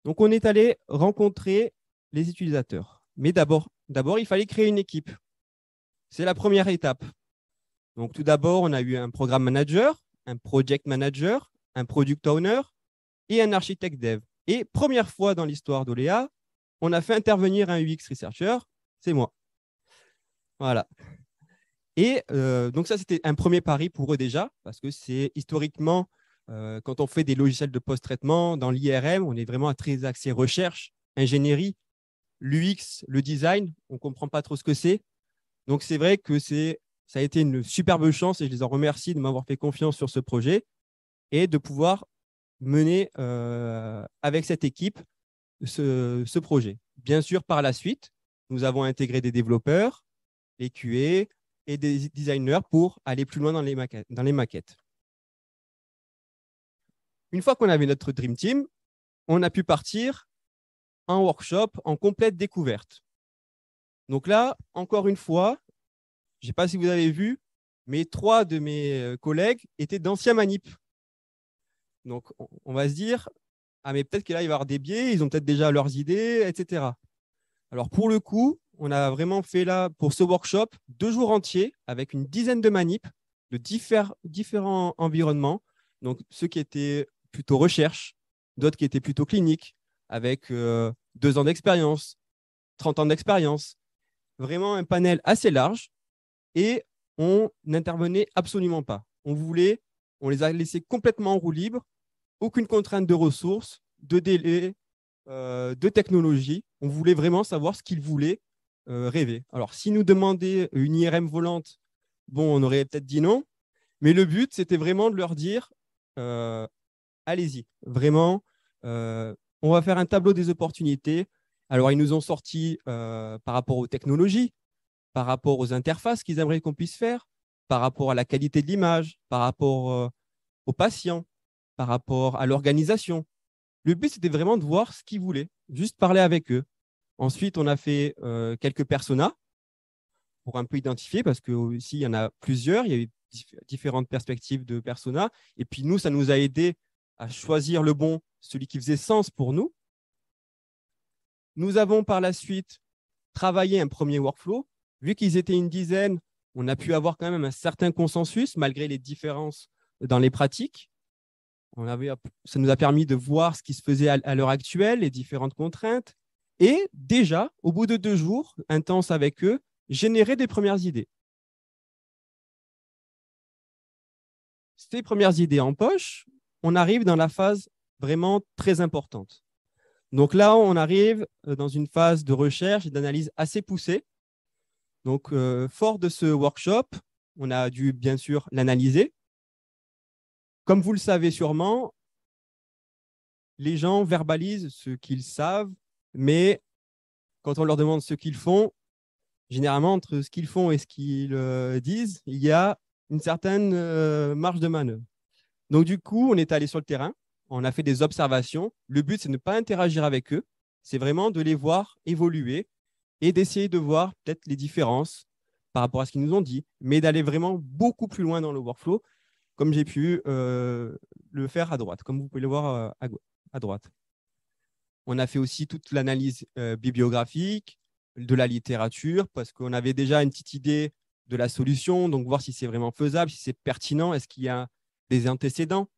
Donc, on est allé rencontrer les utilisateurs. Mais d'abord, il fallait créer une équipe. C'est la première étape. Donc, tout d'abord, on a eu un programme manager, un project manager, un product owner et un architecte dev. Et première fois dans l'histoire d'Olea, on a fait intervenir un UX researcher, c'est moi. Voilà. Et donc ça, c'était un premier pari pour eux déjà, parce que c'est historiquement, quand on fait des logiciels de post-traitement, dans l'IRM, on est vraiment très axé recherche, ingénierie, l'UX, le design, on ne comprend pas trop ce que c'est. Donc c'est vrai que ça a été une superbe chance et je les en remercie de m'avoir fait confiance sur ce projet et de pouvoir mener avec cette équipe ce projet. Bien sûr, par la suite, nous avons intégré des développeurs, des QA et des designers pour aller plus loin dans les maquettes. Une fois qu'on avait notre Dream Team, on a pu partir en workshop en complète découverte. Donc là, encore une fois, je ne sais pas si vous avez vu, mais 3 de mes collègues étaient d'anciens manips. Donc, on va se dire, ah, mais peut-être que là, il va y avoir des biais, ils ont peut-être déjà leurs idées, etc. Alors, pour le coup, on a vraiment fait là, pour ce workshop, 2 jours entiers avec une dizaine de manips de différents environnements. Donc, ceux qui étaient plutôt recherche, d'autres qui étaient plutôt cliniques, avec 2 ans d'expérience, 30 ans d'expérience. Vraiment un panel assez large et on n'intervenait absolument pas. On les a laissés complètement en roue libre, aucune contrainte de ressources, de délai, de technologie. On voulait vraiment savoir ce qu'ils voulaient rêver. Alors, si nous demandaient une IRM volante, bon, on aurait peut-être dit non, mais le but, c'était vraiment de leur dire allez-y, vraiment, on va faire un tableau des opportunités. Alors, ils nous ont sorti par rapport aux technologies, par rapport aux interfaces qu'ils aimeraient qu'on puisse faire, par rapport à la qualité de l'image, par rapport aux patients, par rapport à l'organisation. Le but, c'était vraiment de voir ce qu'ils voulaient, juste parler avec eux. Ensuite, on a fait quelques personas pour un peu identifier, parce qu'ici, il y en a plusieurs. Il y a eu différentes perspectives de personas. Et puis, nous, ça nous a aidé à choisir le bon, celui qui faisait sens pour nous. Nous avons par la suite travaillé un premier workflow. Vu qu'ils étaient une dizaine, on a pu avoir quand même un certain consensus, malgré les différences dans les pratiques. Ça nous a permis de voir ce qui se faisait à l'heure actuelle, les différentes contraintes. Et déjà, au bout de 2 jours, intenses avec eux, générer des premières idées. Ces premières idées en poche, on arrive dans la phase vraiment très importante. Donc là, on arrive dans une phase de recherche et d'analyse assez poussée. Donc, fort de ce workshop, on a dû bien sûr l'analyser. Comme vous le savez sûrement, les gens verbalisent ce qu'ils savent, mais quand on leur demande ce qu'ils font, généralement, entre ce qu'ils font et ce qu'ils disent, il y a une certaine marge de manœuvre. Donc, du coup, on est allé sur le terrain, on a fait des observations. Le but, c'est de ne pas interagir avec eux, c'est vraiment de les voir évoluer et d'essayer de voir peut-être les différences par rapport à ce qu'ils nous ont dit, mais d'aller vraiment beaucoup plus loin dans le workflow, comme j'ai pu le faire à droite, comme vous pouvez le voir à droite. On a fait aussi toute l'analyse bibliographique, de la littérature, parce qu'on avait déjà une petite idée de la solution, donc voir si c'est vraiment faisable, si c'est pertinent, est-ce qu'il y a des antécédents.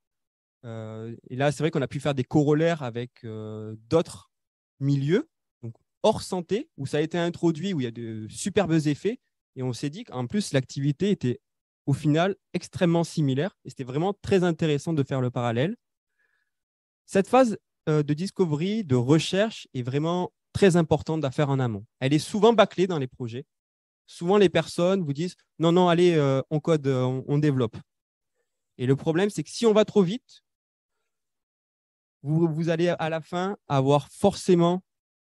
Et là, c'est vrai qu'on a pu faire des corollaires avec d'autres milieux, donc hors santé, où ça a été introduit, où il y a de superbes effets, et on s'est dit qu'en plus, l'activité était au final extrêmement similaire, et c'était vraiment très intéressant de faire le parallèle. Cette phase de discovery, de recherche, est vraiment très importante à faire en amont. Elle est souvent bâclée dans les projets. Souvent, les personnes vous disent « Non, non, allez, on code, on développe ». Et le problème, c'est que si on va trop vite, vous allez à la fin avoir forcément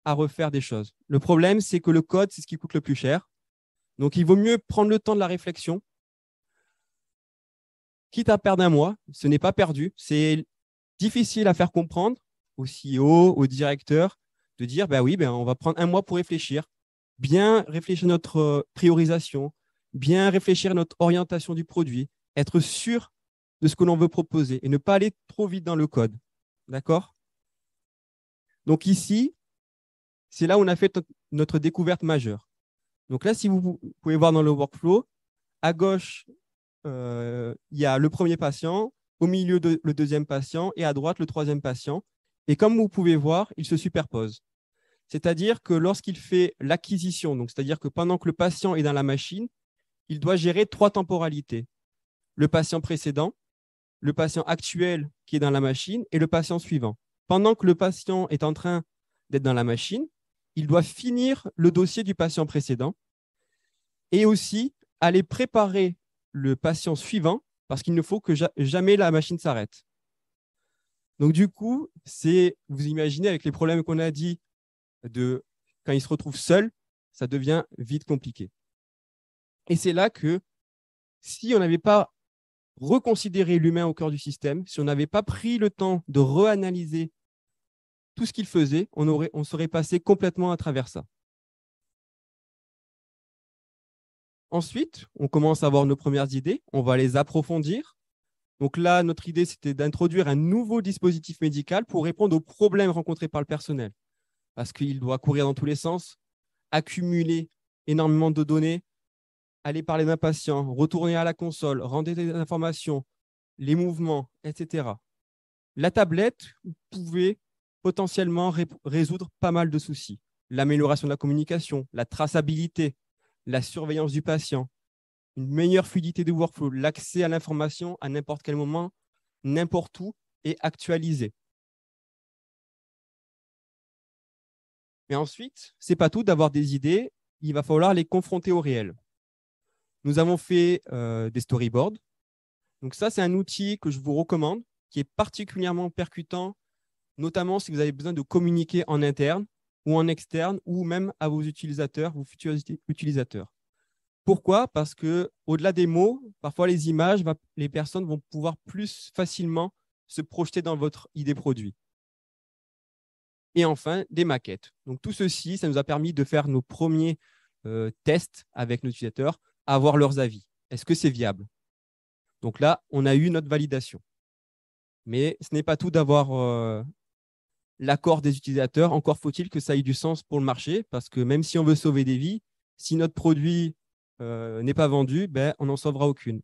à refaire des choses. Le problème, c'est que le code, c'est ce qui coûte le plus cher. Donc, il vaut mieux prendre le temps de la réflexion. Quitte à perdre un mois, ce n'est pas perdu. C'est difficile à faire comprendre au CEO, au directeur, de dire bah oui, on va prendre un mois pour réfléchir, bien réfléchir notre priorisation, bien réfléchir notre orientation du produit, être sûr de ce que l'on veut proposer et ne pas aller trop vite dans le code. D'accord? Donc ici, c'est là où on a fait notre découverte majeure. Donc là, si vous pouvez voir dans le workflow, à gauche, il y a le premier patient, au milieu le deuxième patient et à droite le troisième patient. Et comme vous pouvez voir, ils se superposent. C'est-à-dire que lorsqu'il fait l'acquisition, donc c'est-à-dire que pendant que le patient est dans la machine, il doit gérer 3 temporalités. Le patient précédent, le patient actuel qui est dans la machine et le patient suivant. Pendant que le patient est en train d'être dans la machine, il doit finir le dossier du patient précédent et aussi aller préparer le patient suivant parce qu'il ne faut que jamais la machine s'arrête. Donc, du coup, vous imaginez avec les problèmes qu'on a dit, quand il se retrouve seul, ça devient vite compliqué. Et c'est là que si on n'avait pas reconsidéré l'humain au cœur du système, si on n'avait pas pris le temps de reanalyser tout ce qu'il faisait, on serait passé complètement à travers ça. Ensuite, on commence à avoir nos premières idées, on va les approfondir. Donc là, notre idée, c'était d'introduire un nouveau dispositif médical pour répondre aux problèmes rencontrés par le personnel. Parce qu'il doit courir dans tous les sens, accumuler énormément de données, aller parler d'un patient, retourner à la console, rendre des informations, les mouvements, etc. La tablette pouvait potentiellement résoudre pas mal de soucis. l'amélioration de la communication, la traçabilité, la surveillance du patient, une meilleure fluidité du workflow, l'accès à l'information à n'importe quel moment, n'importe où et actualisé. Mais ensuite, ce n'est pas tout d'avoir des idées, il va falloir les confronter au réel. Nous avons fait des storyboards. Donc ça, c'est un outil que je vous recommande, qui est particulièrement percutant, notamment si vous avez besoin de communiquer en interne ou en externe, ou même à vos utilisateurs, vos futurs utilisateurs. Pourquoi? Parce qu'au-delà des mots, parfois les images, les personnes vont pouvoir plus facilement se projeter dans votre idée produit. Et enfin, des maquettes. Donc tout ceci, ça nous a permis de faire nos premiers tests avec nos utilisateurs, avoir leurs avis. Est-ce que c'est viable? Donc là, on a eu notre validation. Mais ce n'est pas tout d'avoir l'accord des utilisateurs. Encore faut-il que ça ait du sens pour le marché, parce que même si on veut sauver des vies, si notre produit n'est pas vendu, ben, on n'en sauvera aucune.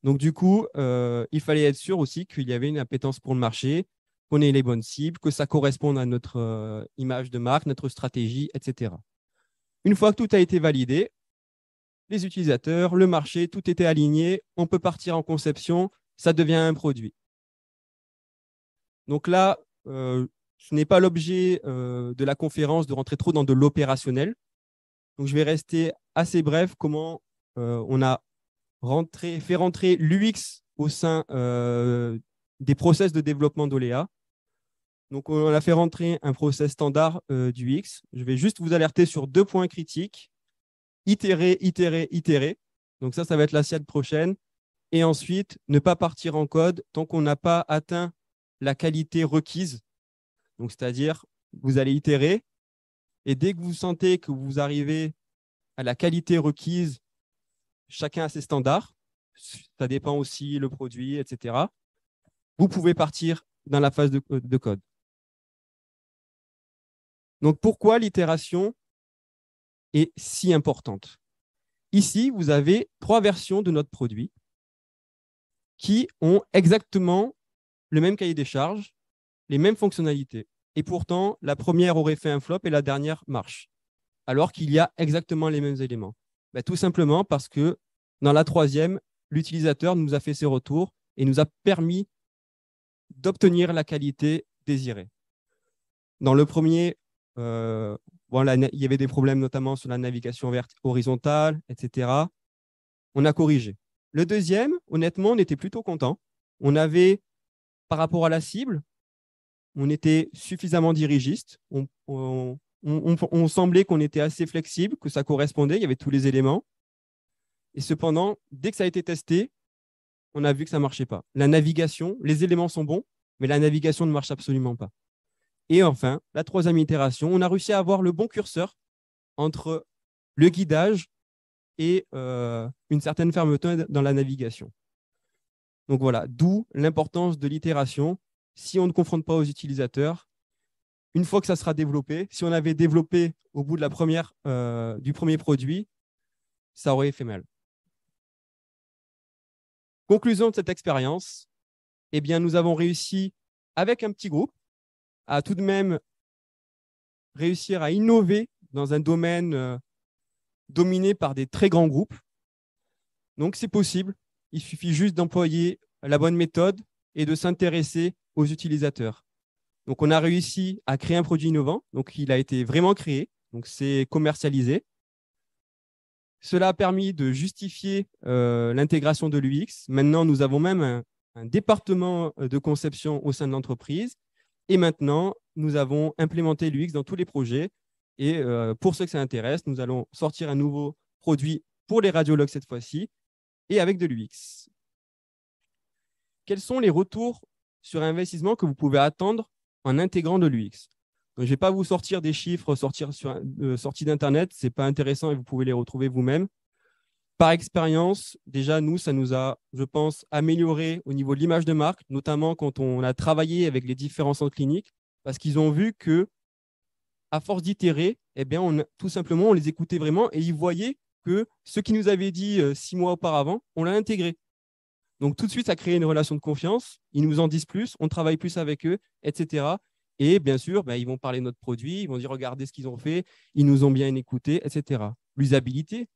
Donc du coup, il fallait être sûr aussi qu'il y avait une appétence pour le marché, qu'on ait les bonnes cibles, que ça corresponde à notre image de marque, notre stratégie, etc. Une fois que tout a été validé, les utilisateurs, le marché, tout était aligné, on peut partir en conception, ça devient un produit. Donc là, ce n'est pas l'objet de la conférence de rentrer trop dans de l'opérationnel. Donc je vais rester assez bref comment on a fait rentrer l'UX au sein des process de développement d'Olea. Donc on a fait rentrer un process standard du UX. Je vais juste vous alerter sur 2 points critiques. Itérer, itérer, itérer. Donc ça va être la slide prochaine. Et ensuite, ne pas partir en code tant qu'on n'a pas atteint la qualité requise. Donc, c'est-à-dire, vous allez itérer et dès que vous sentez que vous arrivez à la qualité requise, chacun a ses standards. Ça dépend aussi le produit, etc. Vous pouvez partir dans la phase de code. Donc, pourquoi l'itération est si importante? Ici, vous avez 3 versions de notre produit qui ont exactement le même cahier des charges, les mêmes fonctionnalités. Et pourtant, la première aurait fait un flop et la dernière marche, alors qu'il y a exactement les mêmes éléments. Ben, tout simplement parce que dans la troisième, l'utilisateur nous a fait ses retours et nous a permis d'obtenir la qualité désirée. Dans le premier, il y avait des problèmes notamment sur la navigation horizontale, etc. On a corrigé. Le deuxième, honnêtement, on était plutôt content. On avait, par rapport à la cible, on était suffisamment dirigiste. On semblait qu'on était assez flexible, que ça correspondait, il y avait tous les éléments. Et cependant, dès que ça a été testé, on a vu que ça ne marchait pas. La navigation, les éléments sont bons, mais la navigation ne marche absolument pas. Et enfin, la troisième itération, on a réussi à avoir le bon curseur entre le guidage et une certaine fermeté dans la navigation. Donc voilà, d'où l'importance de l'itération. Si on ne confronte pas aux utilisateurs, une fois que ça sera développé, si on avait développé au bout de du premier produit, ça aurait fait mal. Conclusion de cette expérience, eh bien, nous avons réussi, avec un petit groupe, à tout de même réussir à innover dans un domaine dominé par des très grands groupes. Donc, c'est possible. Il suffit juste d'employer la bonne méthode et de s'intéresser aux utilisateurs. Donc, on a réussi à créer un produit innovant. Donc, il a été vraiment créé. Donc, c'est commercialisé. Cela a permis de justifier l'intégration de l'UX. Maintenant, nous avons même un département de conception au sein de l'entreprise. Et maintenant, nous avons implémenté l'UX dans tous les projets. Et pour ceux que ça intéresse, nous allons sortir un nouveau produit pour les radiologues cette fois-ci et avec de l'UX. Quels sont les retours sur investissement que vous pouvez attendre en intégrant de l'UX? Je ne vais pas vous sortir des chiffres sortis d'Internet, ce n'est pas intéressant et vous pouvez les retrouver vous-même. Par expérience, déjà, nous, ça nous a, je pense, amélioré au niveau de l'image de marque, notamment quand on a travaillé avec les différents centres cliniques, parce qu'ils ont vu que, à force d'itérer, eh bien, tout simplement, on les écoutait vraiment et ils voyaient que ce qu'ils nous avaient dit 6 mois auparavant, on l'a intégré. Donc, tout de suite, ça a créé une relation de confiance. Ils nous en disent plus, on travaille plus avec eux, etc. Et bien sûr, ben, ils vont parler de notre produit, ils vont dire regardez ce qu'ils ont fait, ils nous ont bien écoutés, etc. L'usabilité,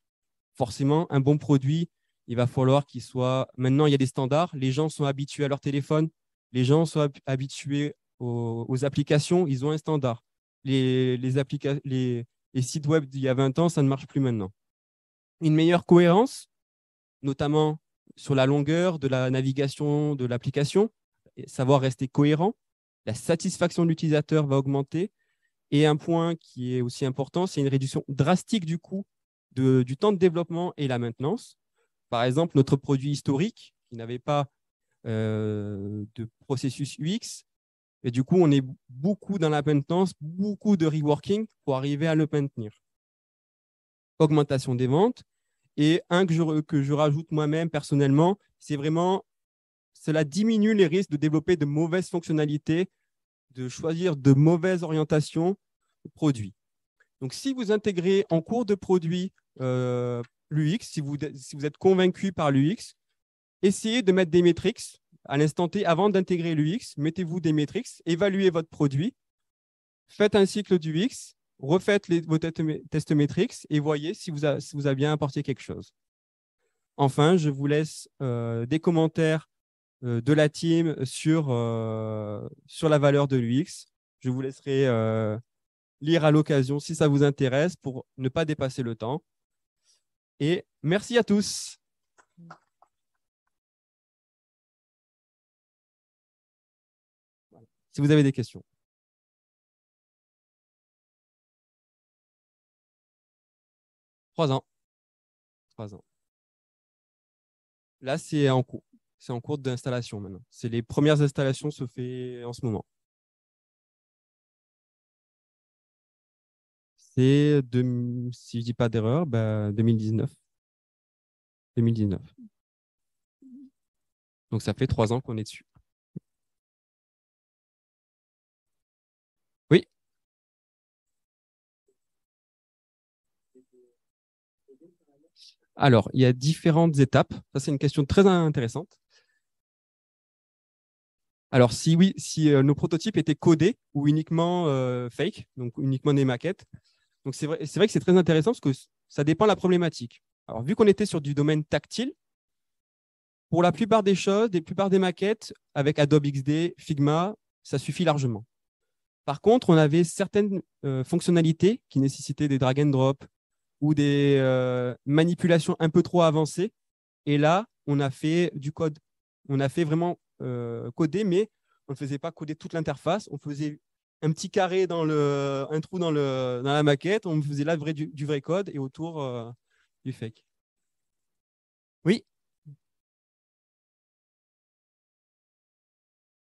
forcément, un bon produit, il va falloir qu'il soit… Maintenant, il y a des standards, les gens sont habitués à leur téléphone, les gens sont habitués aux applications, ils ont un standard. Les sites web d'il y a 20 ans, ça ne marche plus maintenant. Une meilleure cohérence, notamment sur la longueur de la navigation de l'application, savoir rester cohérent. La satisfaction de l'utilisateur va augmenter. Et un point qui est aussi important, c'est une réduction drastique du coût du temps de développement et la maintenance. Par exemple, notre produit historique, qui n'avait pas de processus UX, et du coup, on est beaucoup dans la maintenance, beaucoup de reworking pour arriver à le maintenir. Augmentation des ventes. Et un que je rajoute moi-même personnellement, c'est vraiment, cela diminue les risques de développer de mauvaises fonctionnalités, de choisir de mauvaises orientations produits. Donc, si vous intégrez en cours de produit l'UX, si vous êtes convaincu par l'UX, essayez de mettre des métriques à l'instant T avant d'intégrer l'UX. Mettez-vous des métriques, évaluez votre produit, faites un cycle d'UX, refaites vos tests métriques et voyez si vous avez bien apporté quelque chose. Enfin, je vous laisse des commentaires de la team sur la valeur de l'UX. Je vous laisserai lire à l'occasion si ça vous intéresse pour ne pas dépasser le temps. Et merci à tous. Si vous avez des questions. 3 ans. 3 ans. Là, c'est en cours. C'est en cours d'installation maintenant. C'est les premières installations se fait en ce moment. C'est, si je ne dis pas d'erreur, 2019. 2019. Donc, ça fait 3 ans qu'on est dessus. Oui. Alors, il y a différentes étapes. Ça, c'est une question très intéressante. Alors, si oui, si nos prototypes étaient codés ou uniquement fake, donc uniquement des maquettes, donc c'est vrai que c'est très intéressant parce que ça dépend de la problématique. Alors, vu qu'on était sur du domaine tactile, pour la plupart des choses, la plupart des maquettes, avec Adobe XD, Figma, ça suffit largement. Par contre, on avait certaines fonctionnalités qui nécessitaient des drag and drop ou des manipulations un peu trop avancées. Et là, on a fait du code. On a fait vraiment coder, mais on ne faisait pas coder toute l'interface. On faisait un petit carré un trou dans la maquette. On faisait là du vrai code et autour du fake. Oui,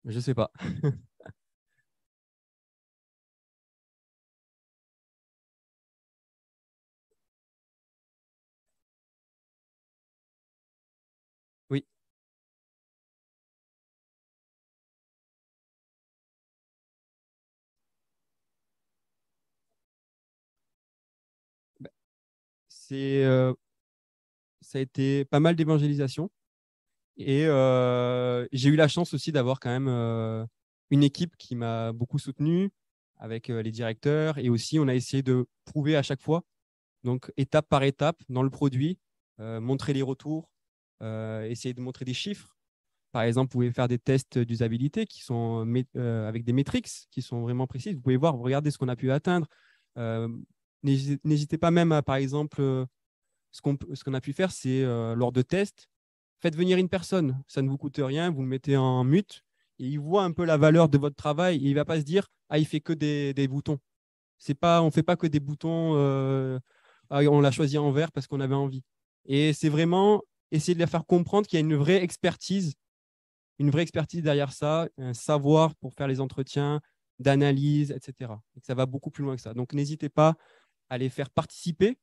je ne sais pas. Oui. Bah, ça a été pas mal d'évangélisation. Et j'ai eu la chance aussi d'avoir quand même une équipe qui m'a beaucoup soutenu avec les directeurs. Et aussi, on a essayé de prouver à chaque fois, donc étape par étape, dans le produit, montrer les retours, essayer de montrer des chiffres. Par exemple, vous pouvez faire des tests d'usabilité qui sont avec des métriques qui sont vraiment précises. Vous pouvez voir, vous regardez ce qu'on a pu atteindre. Euh, N'hésitez pas même à, par exemple, ce qu'on a pu faire, c'est lors de tests, faites venir une personne, ça ne vous coûte rien, vous le mettez en mute et il voit un peu la valeur de votre travail et il ne va pas se dire ah, il fait que des boutons. C'est pas, on ne fait pas que des boutons, on l'a choisi en vert parce qu'on avait envie. Et c'est vraiment essayer de leur faire comprendre qu'il y a une vraie expertise derrière ça, un savoir pour faire les entretiens, d'analyse, etc. Et que ça va beaucoup plus loin que ça. Donc n'hésitez pas à les faire participer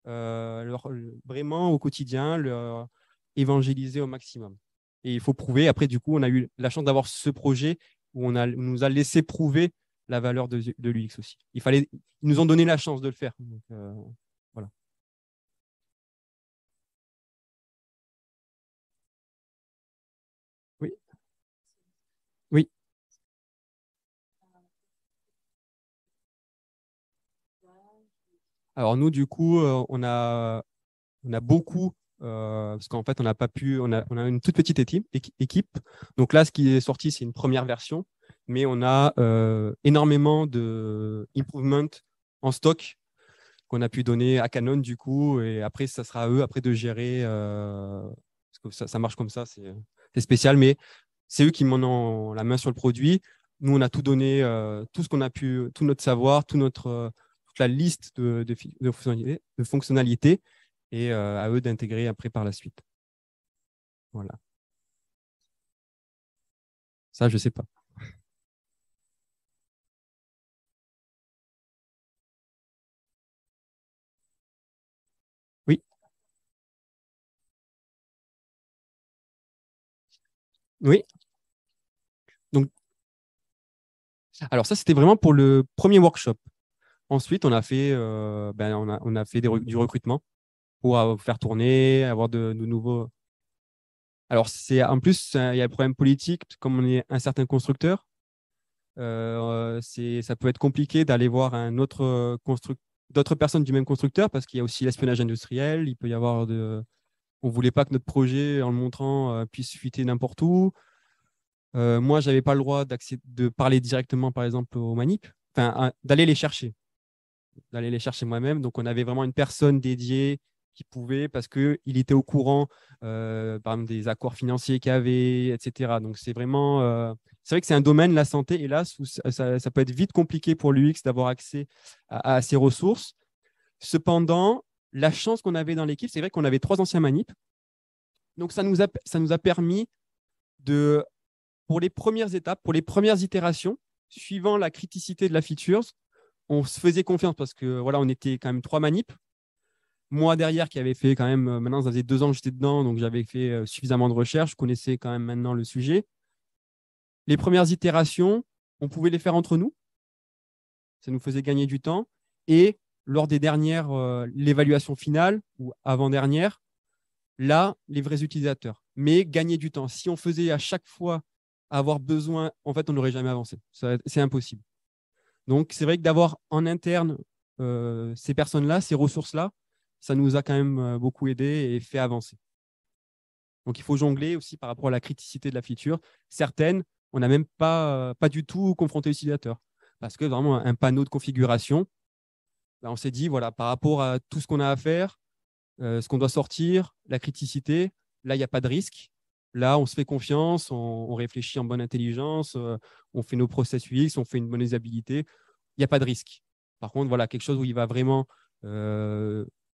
vraiment au quotidien, leur évangéliser au maximum. Et il faut prouver. Après, du coup, on a eu la chance d'avoir ce projet où on nous a laissé prouver la valeur de l'UX aussi. Ils nous ont donné la chance de le faire. Donc, voilà. Oui. Oui. Alors nous, du coup, on a beaucoup, parce qu'en fait, on n'a pas pu, on a une toute petite équipe. Donc là, ce qui est sorti, c'est une première version, mais on a énormément de improvement en stock qu'on a pu donner à Canon, du coup, et après, ça sera à eux après de gérer, parce que ça marche comme ça, c'est spécial, mais c'est eux qui m'en ont la main sur le produit. Nous, on a tout donné, tout ce qu'on a pu, tout notre savoir, toute la liste de fonctionnalités et à eux d'intégrer après par la suite. Voilà. Ça, je ne sais pas. Oui, oui. Donc, alors ça, c'était vraiment pour le premier workshop. Ensuite, on a fait, on a fait du recrutement pour faire tourner, avoir de nouveaux. Alors, en plus, il y a le problème politique, comme on est un certain constructeur. Ça peut être compliqué d'aller voir d'autres personnes du même constructeur parce qu'il y a aussi l'espionnage industriel. Il peut y avoir on ne voulait pas que notre projet, en le montrant, puisse fuiter n'importe où. Moi, je n'avais pas le droit de parler directement, par exemple, aux manips, enfin, d'aller les chercher moi-même. Donc, on avait vraiment une personne dédiée qui pouvait, parce qu'il était au courant, par exemple, des accords financiers qu'il y avait, etc. Donc, c'est vrai que c'est un domaine, la santé, hélas, où ça peut être vite compliqué pour l'UX d'avoir accès à ces ressources. Cependant, la chance qu'on avait dans l'équipe, c'est vrai qu'on avait 3 anciens manips. Donc, ça nous a permis de, pour les premières étapes, pour les premières itérations, suivant la criticité de la feature, on se faisait confiance parce que voilà, on était quand même 3 manips. Moi, derrière, qui avait fait quand même, maintenant, ça faisait 2 ans que j'étais dedans, donc j'avais fait suffisamment de recherche, je connaissais quand même maintenant le sujet. Les premières itérations, on pouvait les faire entre nous. Ça nous faisait gagner du temps. Et lors des dernières, l'évaluation finale ou avant-dernière, là, les vrais utilisateurs. Mais gagner du temps. Si on faisait à chaque fois avoir besoin, en fait, on n'aurait jamais avancé. C'est impossible. Donc, c'est vrai que d'avoir en interne ces personnes-là, ces ressources-là, ça nous a quand même beaucoup aidé et fait avancer. Donc, il faut jongler aussi par rapport à la criticité de la feature. Certaines, on n'a même pas du tout confronté l'utilisateur. Parce que vraiment, un panneau de configuration, ben, on s'est dit, voilà, par rapport à tout ce qu'on a à faire, ce qu'on doit sortir, la criticité, là, il n'y a pas de risque. Là, on se fait confiance, on réfléchit en bonne intelligence, on fait nos process UX, on fait une bonne usabilité. Il n'y a pas de risque. Par contre, voilà, quelque chose où il va vraiment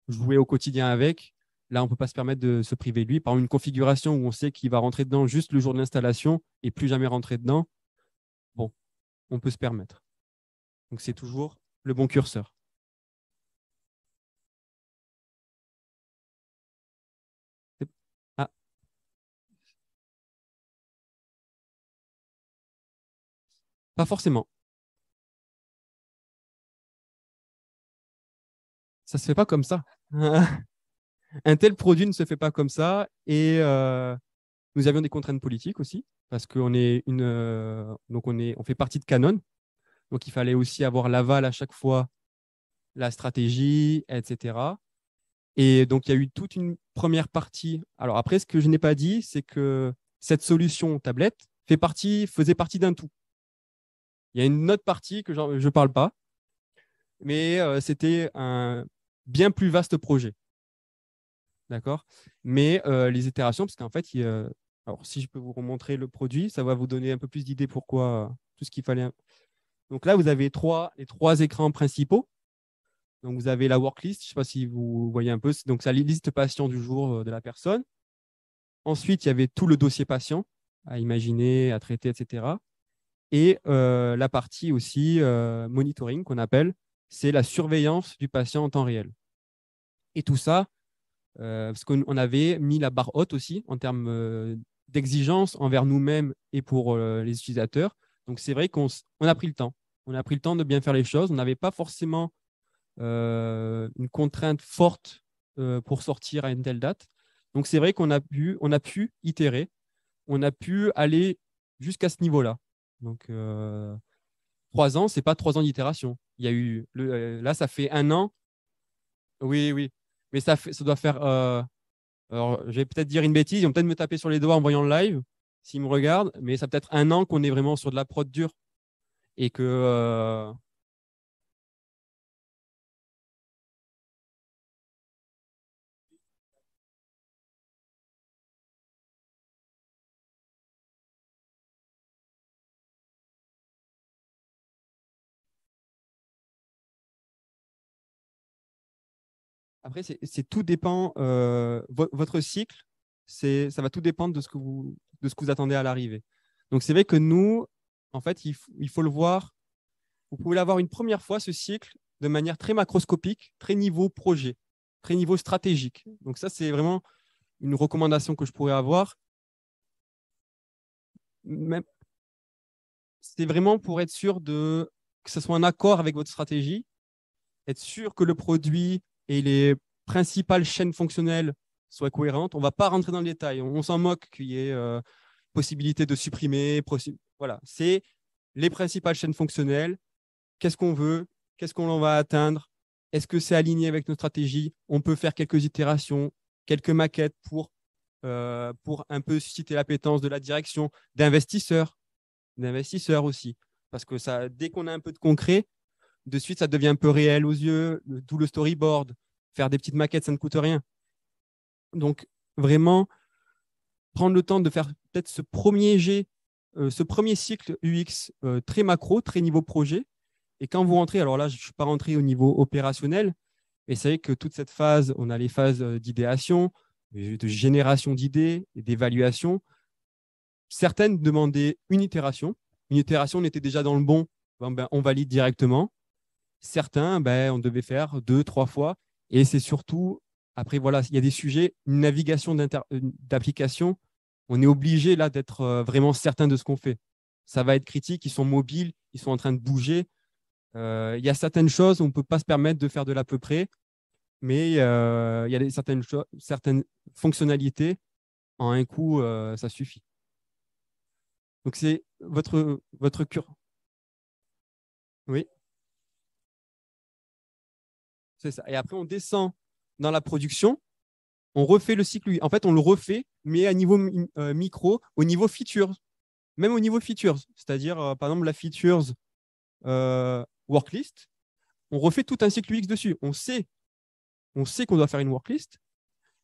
jouer au quotidien avec. Là, on ne peut pas se permettre de se priver de lui. Par exemple, une configuration où on sait qu'il va rentrer dedans juste le jour de l'installation et plus jamais rentrer dedans, bon, on peut se permettre. Donc, c'est toujours le bon curseur. Ah, pas forcément. Ça ne se fait pas comme ça. Un tel produit ne se fait pas comme ça. Et nous avions des contraintes politiques aussi, parce donc on fait partie de Canon. Donc, il fallait aussi avoir l'aval à chaque fois, la stratégie, etc. Et donc, il y a eu toute une première partie. Alors après, ce que je n'ai pas dit, c'est que cette solution tablette faisait partie d'un tout. Il y a une autre partie que je ne parle pas, mais c'était un bien plus vaste projet. D'accord. Mais les itérations, parce qu'en fait, alors si je peux vous remontrer le produit, ça va vous donner un peu plus d'idées pourquoi tout ce qu'il fallait. Donc là, vous avez les 3 écrans principaux. Donc vous avez la worklist, je ne sais pas si vous voyez un peu, donc c'est la liste patient du jour de la personne. Ensuite, il y avait tout le dossier patient à imaginer, à traiter, etc. Et la partie aussi monitoring qu'on appelle, c'est la surveillance du patient en temps réel. Et tout ça, parce qu'on avait mis la barre haute aussi en termes d'exigence envers nous-mêmes et pour les utilisateurs. Donc, c'est vrai qu'on a pris le temps. On a pris le temps de bien faire les choses. On n'avait pas forcément une contrainte forte pour sortir à une telle date. Donc, c'est vrai qu'on a pu itérer. On a pu aller jusqu'à ce niveau-là. Donc, 3 ans, ce n'est pas 3 ans d'itération. Il y a eu là, ça fait 1 an Oui, oui. Mais ça doit faire. Alors, je vais peut-être dire une bêtise. Ils vont peut-être me taper sur les doigts en voyant le live, s'ils me regardent. Mais ça peut être 1 an qu'on est vraiment sur de la prod dure. Et que. Après, tout dépend. Votre cycle, ça va tout dépendre de ce que vous attendez à l'arrivée. Donc, c'est vrai que nous, en fait, il faut le voir. Vous pouvez l'avoir une première fois, ce cycle, de manière très macroscopique, très niveau projet, très niveau stratégique. Donc, ça, c'est vraiment une recommandation que je pourrais avoir. Même- C'est vraiment pour être sûr que ce soit en accord avec votre stratégie, être sûr que le produit et les principales chaînes fonctionnelles soient cohérentes. On ne va pas rentrer dans le détail. On s'en moque qu'il y ait possibilité de supprimer. Voilà, c'est les principales chaînes fonctionnelles. Qu'est-ce qu'on veut? Qu'est-ce qu'on en va atteindre? Est-ce que c'est aligné avec nos stratégies? On peut faire quelques itérations, quelques maquettes pour un peu susciter l'appétence de la direction, d'investisseurs aussi. Parce que ça, dès qu'on a un peu de concret, de suite, ça devient un peu réel aux yeux, tout le storyboard, faire des petites maquettes, ça ne coûte rien. Donc, vraiment, prendre le temps de faire peut-être ce premier jet, ce premier cycle UX très macro, très niveau projet. Et quand vous rentrez, alors là, je ne suis pas rentré au niveau opérationnel, mais c'est vrai que toute cette phase, on a les phases d'idéation, de génération d'idées et d'évaluation. Certaines demandaient une itération. Une itération, on était déjà dans le bon, on valide directement. Certains, on devait faire 2, 3 fois. Et c'est surtout, après, voilà, il y a des sujets, une navigation d'application. On est obligé là d'être vraiment certain de ce qu'on fait. Ça va être critique, ils sont mobiles, ils sont en train de bouger. Il y a certaines choses où on ne peut pas se permettre de faire de l'à peu près, mais il y a certaines fonctionnalités, en un coup, ça suffit. Donc, c'est votre cure. Oui, c'est ça. Et après, on descend dans la production, on refait le cycle. En fait, on le refait, mais à niveau micro, au niveau features, même au niveau features. C'est-à-dire, par exemple, la features worklist, on refait tout un cycle UX dessus. On sait qu'on doit faire une worklist,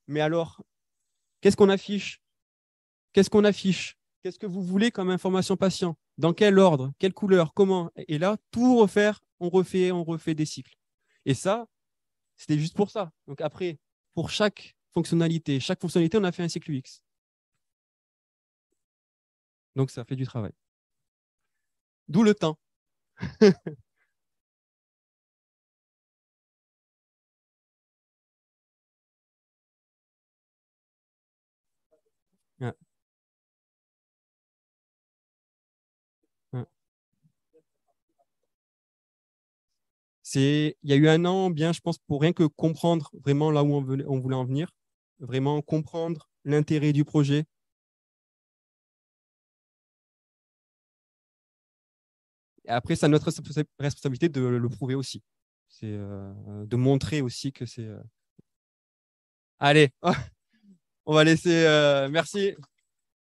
mais alors, qu'est-ce qu'on affiche? Qu'est-ce qu'on affiche? Qu'est-ce que vous voulez comme information patient? Dans quel ordre? Quelle couleur? Comment? Et là, tout refaire, on refait des cycles. Et ça, c'était juste pour ça. Donc après, pour chaque fonctionnalité, on a fait un cycle UX. Donc ça fait du travail. D'où le temps. Ouais, ouais. Il y a eu 1 an, bien, je pense, pour rien que comprendre vraiment là où on voulait en venir, vraiment comprendre l'intérêt du projet. Et après, c'est à notre responsabilité de le prouver aussi. C'est de montrer aussi que c'est. Allez, on va laisser. Merci.